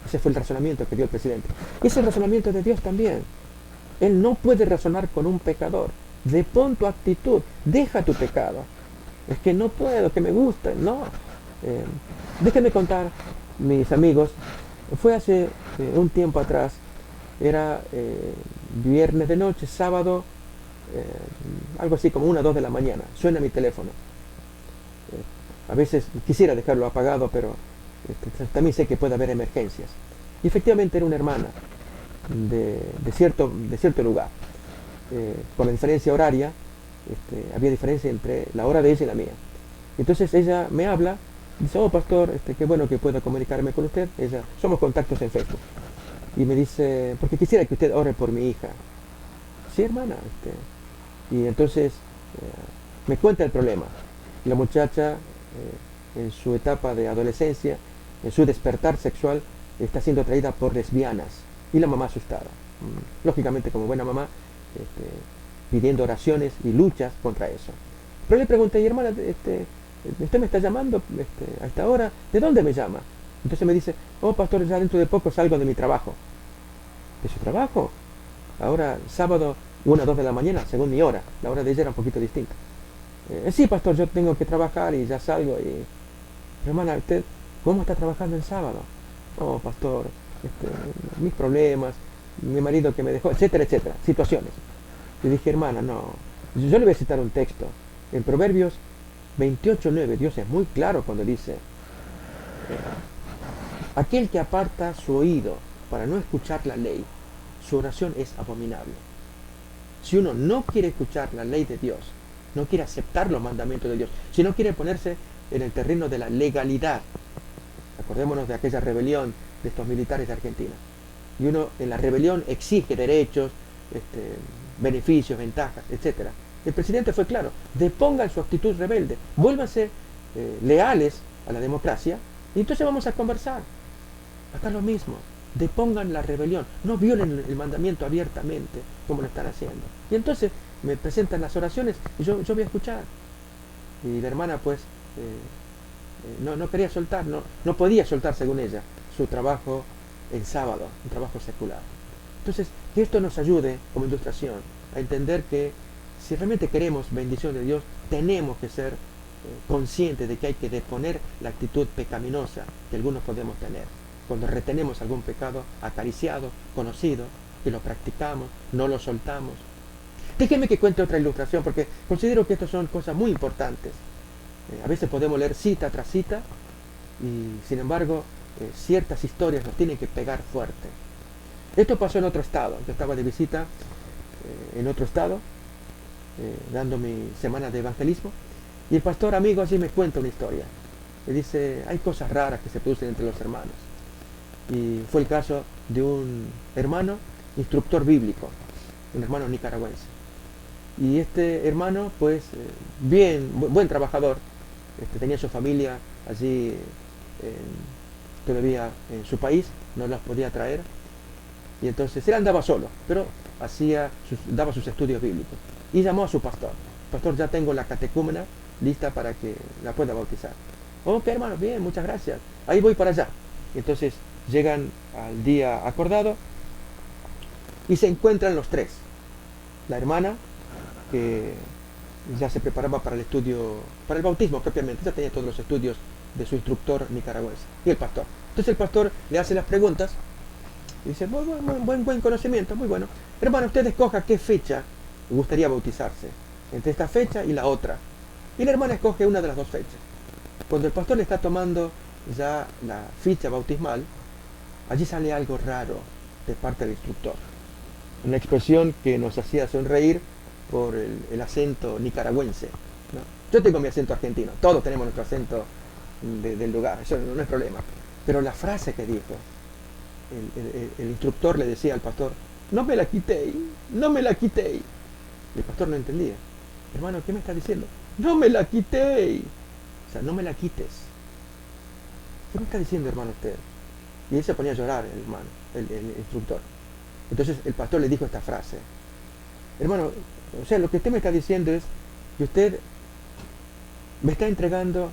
B: Ese fue el razonamiento que dio el presidente. Y ese razonamiento de Dios también. Él no puede razonar con un pecador. Depón tu actitud, deja tu pecado. Es que no puedo, que me gusta, no. Déjenme contar, mis amigos, fue hace un tiempo atrás, era viernes de noche, sábado, algo así como 1 o 2 de la mañana, suena mi teléfono. A veces quisiera dejarlo apagado, pero también sé que puede haber emergencias. Y efectivamente era una hermana de cierto lugar. Con la diferencia horaria, había diferencia entre la hora de ella y la mía. Entonces ella me habla, dice, oh pastor, qué bueno que pueda comunicarme con usted. Somos contactos en Facebook. Y me dice, porque quisiera que usted ore por mi hija. Sí, hermana. Y entonces me cuenta el problema. La muchacha, en su etapa de adolescencia, en su despertar sexual, está siendo atraída por lesbianas. Y la mamá asustada. Lógicamente, como buena mamá, pidiendo oraciones y luchas contra eso. Pero le pregunté, hermana, usted me está llamando a esta hora, ¿de dónde me llama? Entonces me dice, oh pastor, ya dentro de poco salgo de mi trabajo. ¿De su trabajo? Ahora, sábado, 1 o 2 de la mañana, según mi hora. La hora de ella era un poquito distinta. Sí, pastor, yo tengo que trabajar y ya salgo. Pero, hermana, ¿usted cómo está trabajando el sábado? Oh, pastor, mis problemas, mi marido que me dejó, etcétera, etcétera, situaciones. Y dije, hermana, no, yo le voy a citar un texto. En Proverbios 28:9, Dios es muy claro cuando dice, aquel que aparta su oído para no escuchar la ley, su oración es abominable. Si uno no quiere escuchar la ley de Dios, no quiere aceptar los mandamientos de Dios, si no quiere ponerse en el terreno de la legalidad, acordémonos de aquella rebelión de estos militares de Argentina, y uno en la rebelión exige derechos, beneficios, ventajas, etc. El presidente fue claro, depongan su actitud rebelde, vuélvanse leales a la democracia, y entonces vamos a conversar. Acá lo mismo, depongan la rebelión, no violen el mandamiento abiertamente, como lo están haciendo. Y entonces me presentan las oraciones, y yo voy a escuchar. Y la hermana pues no quería soltar, no podía soltar según ella, su trabajo en sábado, un trabajo secular. Entonces, que esto nos ayude como ilustración a entender que si realmente queremos bendición de Dios, tenemos que ser conscientes de que hay que deponer la actitud pecaminosa que algunos podemos tener. Cuando retenemos algún pecado acariciado, conocido, que lo practicamos, no lo soltamos. Déjenme que cuente otra ilustración, porque considero que estas son cosas muy importantes. A veces podemos leer cita tras cita, y sin embargo, ciertas historias nos tienen que pegar fuerte. Esto pasó en otro estado. Yo estaba de visita en otro estado, dando mi semana de evangelismo, y el pastor amigo allí me cuenta una historia. Me dice, hay cosas raras que se producen entre los hermanos. Y fue el caso de un hermano instructor bíblico, un hermano nicaragüense. Y este hermano, pues, buen trabajador, tenía su familia allí todavía en su país, no las podía traer. Y entonces él andaba solo, pero daba sus estudios bíblicos. Y llamó a su pastor. Pastor, ya tengo la catecúmena lista para que la pueda bautizar. Ok, hermano, bien, muchas gracias. Ahí voy para allá. Y entonces llegan al día acordado y se encuentran los tres. La hermana, que ya se preparaba para el estudio, para el bautismo propiamente, ya tenía todos los estudios de su instructor nicaragüense. Y el pastor. Entonces el pastor le hace las preguntas Dice, buen conocimiento, muy bueno. Hermano, usted escoja qué fecha le gustaría bautizarse. Entre esta fecha y la otra. Y la hermana escoge una de las dos fechas. Cuando el pastor le está tomando ya la ficha bautismal, allí sale algo raro de parte del instructor. Una expresión que nos hacía sonreír por el acento nicaragüense, ¿no? Yo tengo mi acento argentino, todos tenemos nuestro acento del lugar, eso no es problema. Pero la frase que dijo, el instructor le decía al pastor, no me la quitéis, no me la quitéis. Y el pastor no entendía. Hermano, ¿qué me está diciendo? No me la quitéis. O sea, no me la quites. ¿Qué me está diciendo, hermano, usted? Y él se ponía a llorar, el hermano, el instructor. Entonces el pastor le dijo esta frase. Hermano, o sea, lo que usted me está diciendo es que usted me está entregando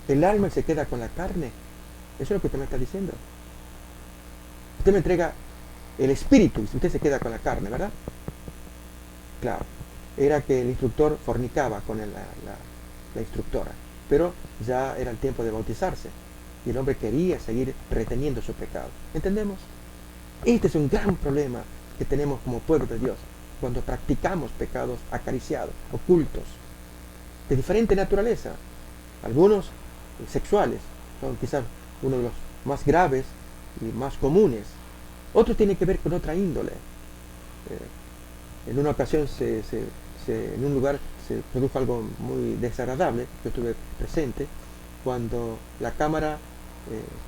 B: el alma y se queda con la carne. Eso es lo que usted me está diciendo. Usted me entrega el espíritu y usted se queda con la carne, ¿verdad? Claro, era que el instructor fornicaba con la instructora, pero ya era el tiempo de bautizarse y el hombre quería seguir reteniendo su pecado. ¿Entendemos? Este es un gran problema que tenemos como pueblo de Dios cuando practicamos pecados acariciados, ocultos, de diferente naturaleza. Algunos sexuales son quizás uno de los más graves y más comunes. Otros tienen que ver con otra índole. En una ocasión en un lugar se produjo algo muy desagradable. Yo estuve presente cuando la cámara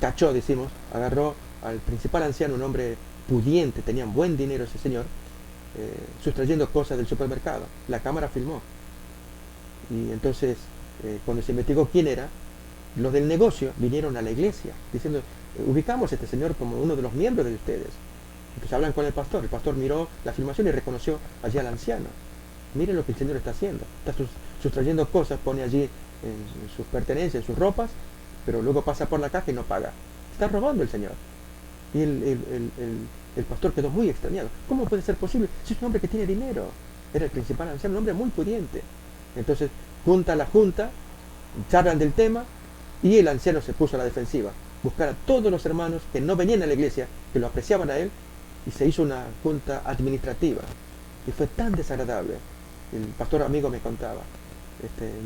B: cachó, decimos, agarró al principal anciano, un hombre pudiente, tenía buen dinero ese señor, sustrayendo cosas del supermercado. La cámara filmó. Y entonces, cuando se investigó quién era, los del negocio vinieron a la iglesia diciendo, ubicamos a este señor como uno de los miembros de ustedes. Entonces hablan con el pastor miró la filmación y reconoció allí al anciano. Miren lo que el señor está haciendo, está sustrayendo cosas, pone allí en sus pertenencias, en sus ropas, pero luego pasa por la caja y no paga. Está robando el señor. Y el pastor quedó muy extrañado. ¿Cómo puede ser posible? Si es un hombre que tiene dinero. Era el principal anciano, un hombre muy pudiente. Entonces junta la junta, charlan del tema y el anciano se puso a la defensiva. Buscar a todos los hermanos que no venían a la iglesia, que lo apreciaban a él, y se hizo una junta administrativa. Y fue tan desagradable. El pastor amigo me contaba,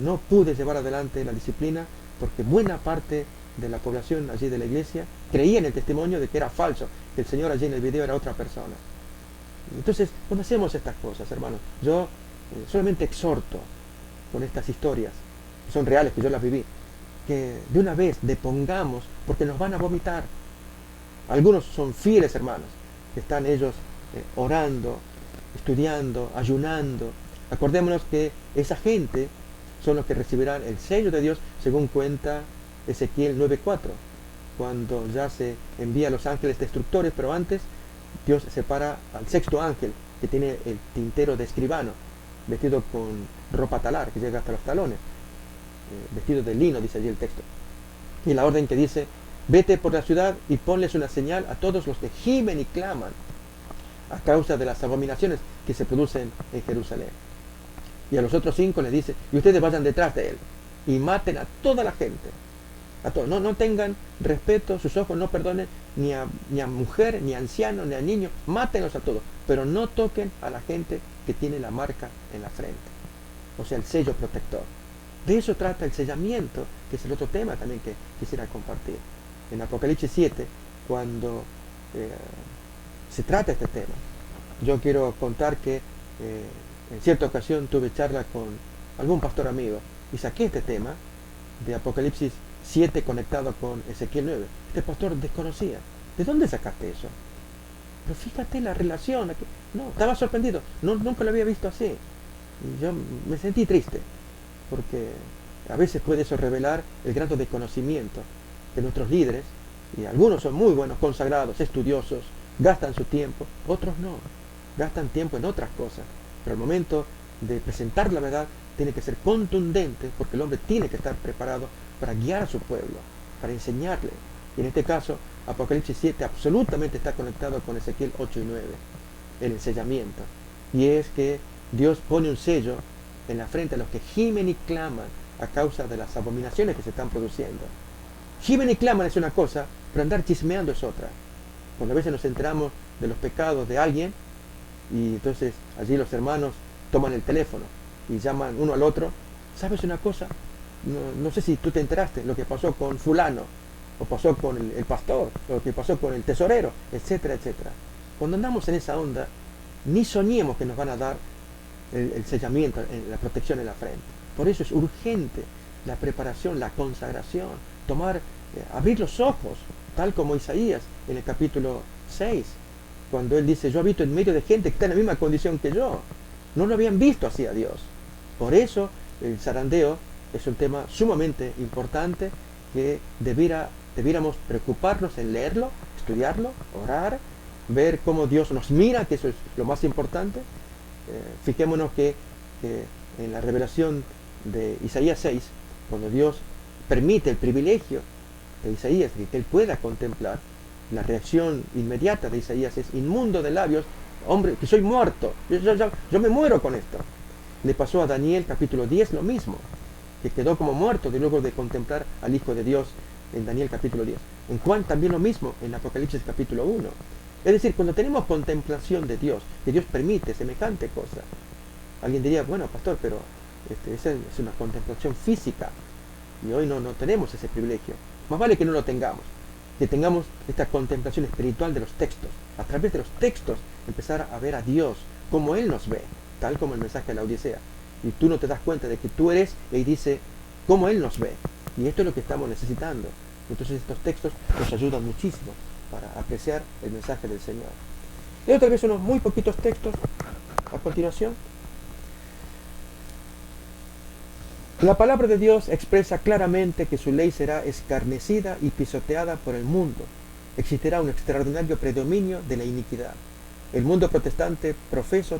B: no pude llevar adelante la disciplina porque buena parte de la población allí de la iglesia creía en el testimonio de que era falso, que el Señor allí en el video era otra persona. Entonces, cuando hacemos estas cosas, hermanos, yo solamente exhorto con estas historias, que son reales, que yo las viví, que de una vez depongamos, porque nos van a vomitar. Algunos son fieles hermanos, que están ellos orando, estudiando, ayunando. Acordémonos que esa gente son los que recibirán el sello de Dios, según cuenta Ezequiel 9:4, cuando ya se envía a los ángeles destructores, pero antes Dios separa al sexto ángel, que tiene el tintero de escribano, vestido con ropa talar, que llega hasta los talones, vestido de lino, dice allí el texto. Y la orden que dice, vete por la ciudad y ponles una señal a todos los que gimen y claman a causa de las abominaciones que se producen en Jerusalén. Y a los otros 5 les dice, y ustedes vayan detrás de él y maten a toda la gente. A todos. No tengan respeto, sus ojos no perdonen ni a mujer, ni a anciano, ni a niño. Mátenlos a todos, pero no toquen a la gente que tiene la marca en la frente. O sea, el sello protector. De eso trata el sellamiento, que es el otro tema también que quisiera compartir. En Apocalipsis 7, cuando se trata este tema, yo quiero contar que en cierta ocasión tuve charla con algún pastor amigo y saqué este tema de Apocalipsis 7 conectado con Ezequiel 9. Este pastor desconocía. ¿De dónde sacaste eso? Pero fíjate la relación. No, estaba sorprendido. Nunca lo había visto así. Y yo me sentí triste, porque a veces puede eso revelar el grado de conocimiento de nuestros líderes, y algunos son muy buenos, consagrados, estudiosos, gastan su tiempo, otros no, gastan tiempo en otras cosas, pero al momento de presentar la verdad tiene que ser contundente, porque el hombre tiene que estar preparado para guiar a su pueblo, para enseñarle. Y en este caso, Apocalipsis 7 absolutamente está conectado con Ezequiel 8 y 9, el ensellamiento, y es que Dios pone un sello en la frente a los que gimen y claman a causa de las abominaciones que se están produciendo. Gimen y claman es una cosa, pero andar chismeando es otra. Cuando a veces nos enteramos de los pecados de alguien, y entonces allí los hermanos toman el teléfono y llaman uno al otro. ¿Sabes una cosa? No sé si tú te enteraste lo que pasó con fulano, o pasó con el pastor, lo que pasó con el tesorero, etcétera, etcétera. Cuando andamos en esa onda, ni soñemos que nos van a dar el sellamiento, la protección en la frente. Por eso es urgente la preparación, la consagración, abrir los ojos, tal como Isaías en el capítulo 6, cuando él dice: yo habito en medio de gente que está en la misma condición que yo. No lo habían visto así a Dios. Por eso el zarandeo es un tema sumamente importante que debiéramos preocuparnos en leerlo, estudiarlo, orar, ver cómo Dios nos mira, que eso es lo más importante. Fijémonos que en la revelación de Isaías 6, cuando Dios permite el privilegio de Isaías, que él pueda contemplar, la reacción inmediata de Isaías es: inmundo de labios, hombre, que soy muerto, yo me muero con esto. Le pasó a Daniel capítulo 10 lo mismo, que quedó como muerto de luego de contemplar al Hijo de Dios en Daniel capítulo 10. En Juan también lo mismo en Apocalipsis capítulo 1. Es decir, cuando tenemos contemplación de Dios, que Dios permite semejante cosa, alguien diría: bueno, pastor, pero esa es una contemplación física y hoy no tenemos ese privilegio. Más vale que no lo tengamos, que tengamos esta contemplación espiritual de los textos. A través de los textos empezar a ver a Dios como Él nos ve, tal como el mensaje de la Odisea. Y tú no te das cuenta de que tú eres, y dice cómo Él nos ve. Y esto es lo que estamos necesitando. Entonces estos textos nos ayudan muchísimo para apreciar el mensaje del Señor. Y otra vez unos muy poquitos textos a continuación. La palabra de Dios expresa claramente que su ley será escarnecida y pisoteada por el mundo. Existirá un extraordinario predominio de la iniquidad. El mundo protestante profeso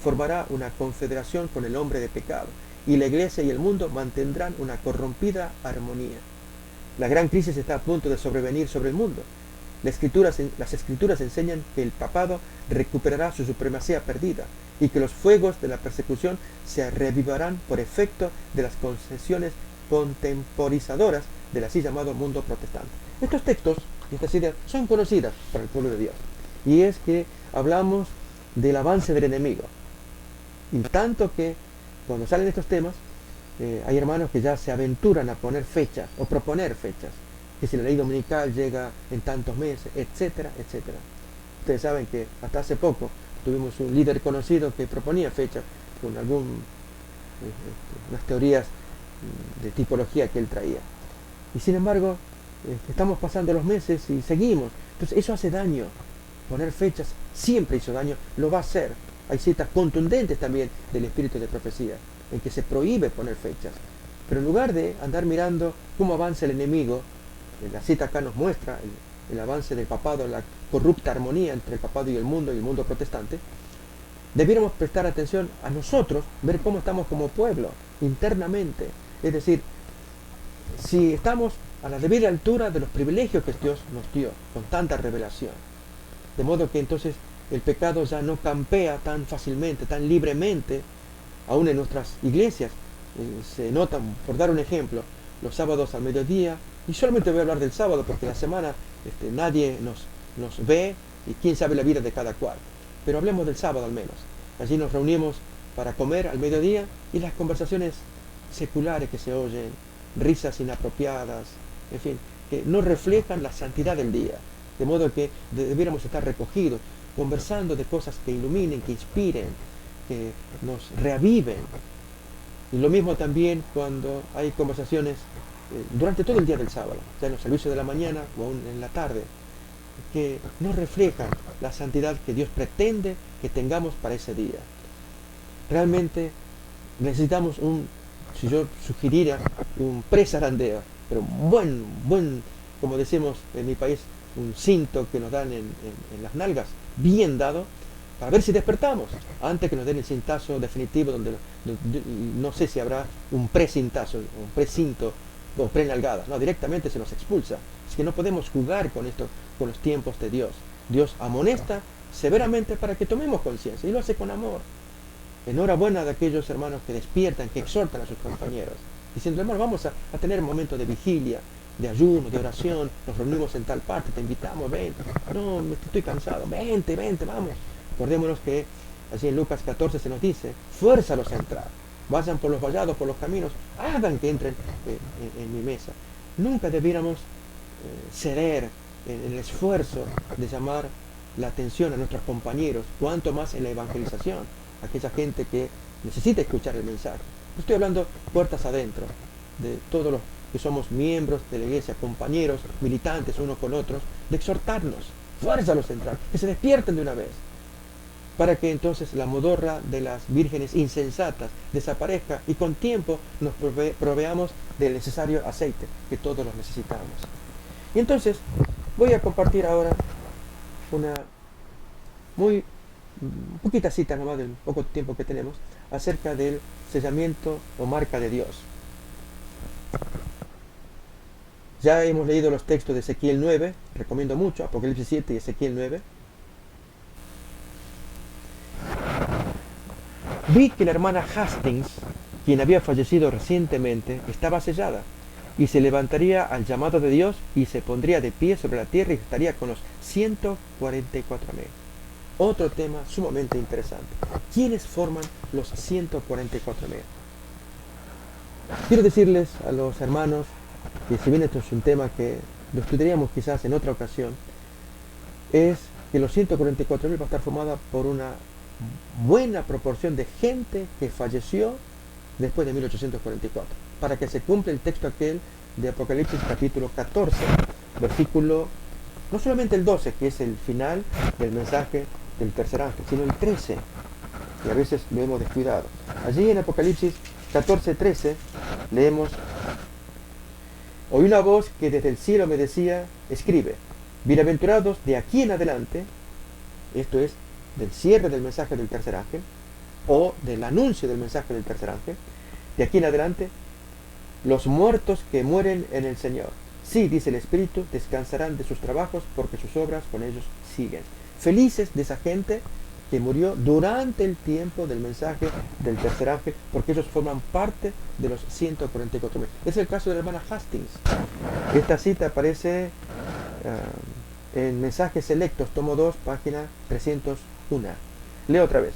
B: formará una confederación con el hombre de pecado, y la iglesia y el mundo mantendrán una corrompida armonía. La gran crisis está a punto de sobrevenir sobre el mundo. Las escrituras enseñan que el papado recuperará su supremacía perdida y que los fuegos de la persecución se reavivarán por efecto de las concesiones contemporizadoras del así llamado mundo protestante. Estos textos y estas ideas son conocidas para el pueblo de Dios, y es que hablamos del avance del enemigo. Y tanto que cuando salen estos temas, hay hermanos que ya se aventuran a poner fechas o proponer fechas, que si la ley dominical llega en tantos meses, etcétera, etcétera. Ustedes saben que hasta hace poco tuvimos un líder conocido que proponía fechas con unas teorías de tipología que él traía. Y sin embargo, estamos pasando los meses y seguimos. Entonces eso hace daño. Poner fechas siempre hizo daño, lo va a hacer. Hay citas contundentes también del espíritu de profecía, en que se prohíbe poner fechas. Pero en lugar de andar mirando cómo avanza el enemigo, la cita acá nos muestra el avance del papado, la corrupta armonía entre el papado y el mundo protestante, debiéramos prestar atención a nosotros, ver cómo estamos como pueblo, internamente. Es decir, si estamos a la debida altura de los privilegios que Dios nos dio, con tanta revelación. De modo que entonces el pecado ya no campea tan fácilmente, tan libremente, aún en nuestras iglesias. Se nota, por dar un ejemplo, los sábados al mediodía, y solamente voy a hablar del sábado porque la semana nadie nos ve y quién sabe la vida de cada cual. Pero hablemos del sábado al menos. Allí nos reunimos para comer al mediodía y las conversaciones seculares que se oyen, risas inapropiadas, en fin, que no reflejan la santidad del día. De modo que debiéramos estar recogidos, conversando de cosas que iluminen, que inspiren, que nos reaviven. Y lo mismo también cuando hay conversaciones durante todo el día del sábado, ya en los servicios de la mañana o aún en la tarde, que no reflejan la santidad que Dios pretende que tengamos para ese día. Realmente necesitamos si yo sugiriera, un pre-zarandeo, pero buen, como decimos en mi país, un cinto que nos dan en las nalgas, bien dado, para ver si despertamos, antes que nos den el cintazo definitivo, donde no sé si habrá un pre-cintazo, un pre-cinto o pre-nalgada, no, directamente se nos expulsa. Es que no podemos jugar con esto, con los tiempos de Dios. Dios amonesta severamente para que tomemos conciencia, y lo hace con amor. Enhorabuena de aquellos hermanos que despiertan, que exhortan a sus compañeros, diciendo: hermano, vamos a tener momentos de vigilia, de ayuno, de oración, nos reunimos en tal parte, te invitamos, ven, no, estoy cansado, vente, vente, vamos. Acordémonos que así en Lucas 14 se nos dice, fuérzalos a entrar, vayan por los vallados, por los caminos, hagan que entren en mi mesa. Nunca debiéramos ceder en el esfuerzo de llamar la atención a nuestros compañeros, cuanto más en la evangelización, aquella gente que necesita escuchar el mensaje. No estoy hablando puertas adentro, de todos los que somos miembros de la iglesia, compañeros, militantes unos con otros, de exhortarnos, fuérzalos a entrar, que se despierten de una vez, para que entonces la modorra de las vírgenes insensatas desaparezca y con tiempo nos proveamos del necesario aceite que todos los necesitamos. Y entonces voy a compartir ahora una muy poquita cita nomás del poco tiempo que tenemos acerca del sellamiento o marca de Dios. Ya hemos leído los textos de Ezequiel 9, recomiendo mucho, Apocalipsis 7 y Ezequiel 9. Vi que la hermana Hastings, quien había fallecido recientemente, estaba sellada y se levantaría al llamado de Dios y se pondría de pie sobre la tierra y estaría con los 144.000. Otro tema sumamente interesante. ¿Quiénes forman los 144.000? Quiero decirles a los hermanos que si bien esto es un tema que lo estudiaríamos quizás en otra ocasión, es que los 144.000 va a estar formada por una buena proporción de gente que falleció después de 1844, para que se cumpla el texto aquel de Apocalipsis capítulo 14, versículo, no solamente el 12, que es el final del mensaje del tercer ángel, sino el 13, y a veces lo hemos descuidado. Allí en Apocalipsis 14:13 leemos: oí una voz que desde el cielo me decía, escribe, bienaventurados de aquí en adelante, esto es, del cierre del mensaje del tercer ángel, o del anuncio del mensaje del tercer ángel, de aquí en adelante, los muertos que mueren en el Señor. Sí, dice el Espíritu, descansarán de sus trabajos porque sus obras con ellos siguen. Felices de esa gente que murió durante el tiempo del mensaje del tercer ángel, porque ellos forman parte de los 144.000. Es el caso de la hermana Hastings. Esta cita aparece en Mensajes Selectos, tomo 2, página 301. Leo otra vez.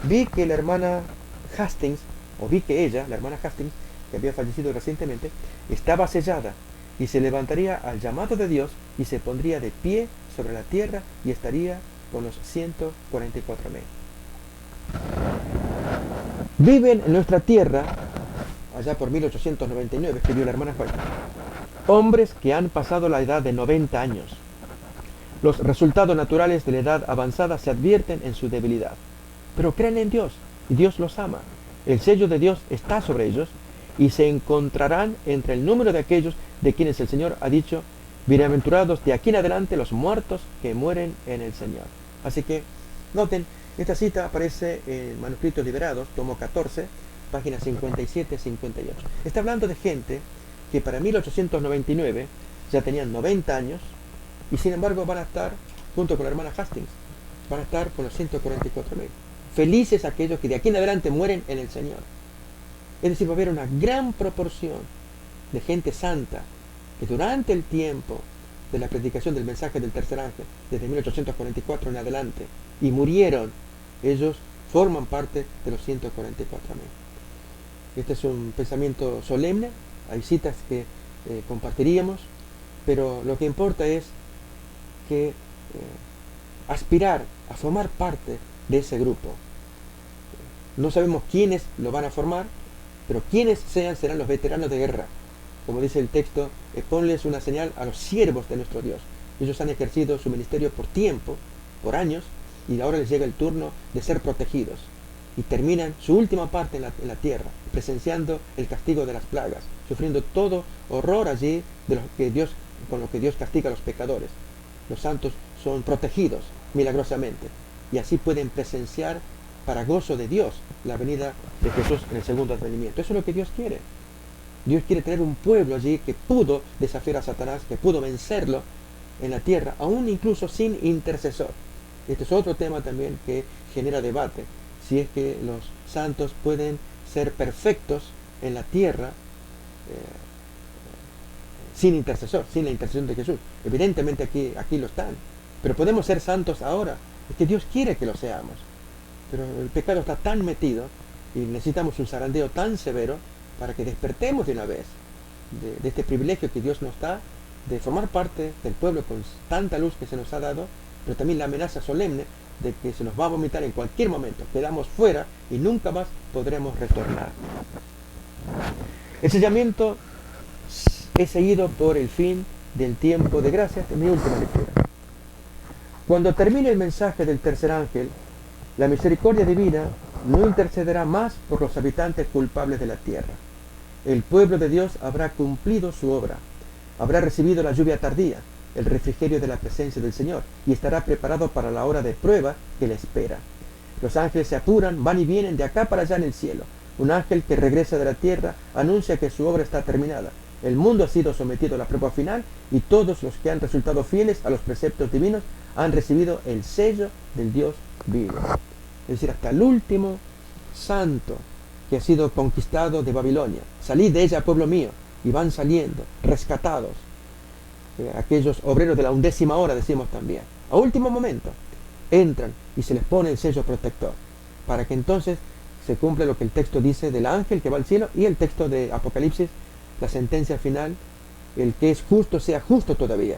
B: Vi que la hermana Hastings, o vi que ella, la hermana Hastings, que había fallecido recientemente, estaba sellada y se levantaría al llamado de Dios y se pondría de pie sobre la tierra y estaría con los 144.000. Viven en nuestra tierra, allá por 1899, escribió la hermana Juana, hombres que han pasado la edad de 90 años. Los resultados naturales de la edad avanzada se advierten en su debilidad, pero creen en Dios y Dios los ama. El sello de Dios está sobre ellos y se encontrarán entre el número de aquellos de quienes el Señor ha dicho, bienaventurados de aquí en adelante los muertos que mueren en el Señor. Así que, noten, esta cita aparece en Manuscritos Liberados, tomo 14, páginas 57 y 58. Está hablando de gente que para 1899 ya tenían 90 años y sin embargo van a estar, junto con la hermana Hastings, van a estar con los 144.000. Felices aquellos que de aquí en adelante mueren en el Señor. Es decir, va a haber una gran proporción de gente santa que durante el tiempo de la predicación del mensaje del tercer ángel, desde 1844 en adelante, y murieron, ellos forman parte de los 144.000. Este es un pensamiento solemne, hay citas que compartiríamos, pero lo que importa es que aspirar a formar parte de ese grupo. No sabemos quiénes lo van a formar, pero quienes sean serán los veteranos de guerra. Como dice el texto, ponles una señal a los siervos de nuestro Dios. Ellos han ejercido su ministerio por tiempo, por años, y ahora les llega el turno de ser protegidos. Y terminan su última parte en la tierra, presenciando el castigo de las plagas, sufriendo todo horror allí de con lo que Dios castiga a los pecadores. Los santos son protegidos milagrosamente, y así pueden presenciar para gozo de Dios la venida de Jesús en el segundo advenimiento. Eso es lo que Dios quiere. Dios quiere tener un pueblo allí que pudo desafiar a Satanás, que pudo vencerlo en la tierra, aún incluso sin intercesor. Este es otro tema también que genera debate, si es que los santos pueden ser perfectos en la tierra sin intercesor, sin la intercesión de Jesús. Evidentemente aquí lo están. Pero podemos ser santos ahora. Es que Dios quiere que lo seamos. Pero el pecado está tan metido y necesitamos un zarandeo tan severo para que despertemos de una vez de este privilegio que Dios nos da de formar parte del pueblo con tanta luz que se nos ha dado, pero también la amenaza solemne de que se nos va a vomitar en cualquier momento. Quedamos fuera y nunca más podremos retornar. El sellamiento es seguido por el fin del tiempo de gracia. Esta es mi última lectura. Cuando termine el mensaje del tercer ángel, la misericordia divina no intercederá más por los habitantes culpables de la tierra. El pueblo de Dios habrá cumplido su obra, habrá recibido la lluvia tardía, el refrigerio de la presencia del Señor, y estará preparado para la hora de prueba que le espera. Los ángeles se apuran, van y vienen de acá para allá en el cielo. Un ángel que regresa de la tierra anuncia que su obra está terminada. El mundo ha sido sometido a la prueba final y todos los que han resultado fieles a los preceptos divinos han recibido el sello del Dios vivo. Es decir, hasta el último santo que ha sido conquistado de Babilonia. Salid de ella, pueblo mío, y van saliendo, rescatados. Aquellos obreros de la 11ª hora, decimos también. A último momento, entran y se les pone el sello protector, para que entonces se cumpla lo que el texto dice del ángel que va al cielo y el texto de Apocalipsis, la sentencia final, el que es justo sea justo todavía,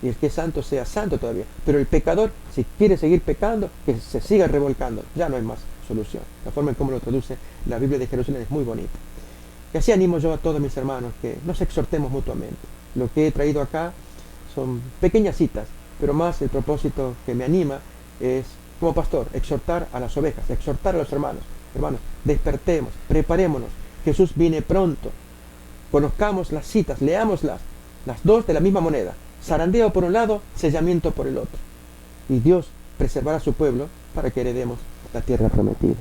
B: y el que es santo sea santo todavía. Pero el pecador, si quiere seguir pecando, que se siga revolcando, ya no hay más solución. La forma en cómo lo traduce la Biblia de Jerusalén es muy bonita. Y así animo yo a todos mis hermanos que nos exhortemos mutuamente. Lo que he traído acá son pequeñas citas, pero más el propósito que me anima es, como pastor, exhortar a las ovejas, exhortar a los hermanos. Hermanos, despertemos, preparémonos. Jesús viene pronto. Conozcamos las citas, leámoslas, las dos de la misma moneda. Zarandeo por un lado, sellamiento por el otro. Y Dios preservará a su pueblo para que heredemos la tierra prometida.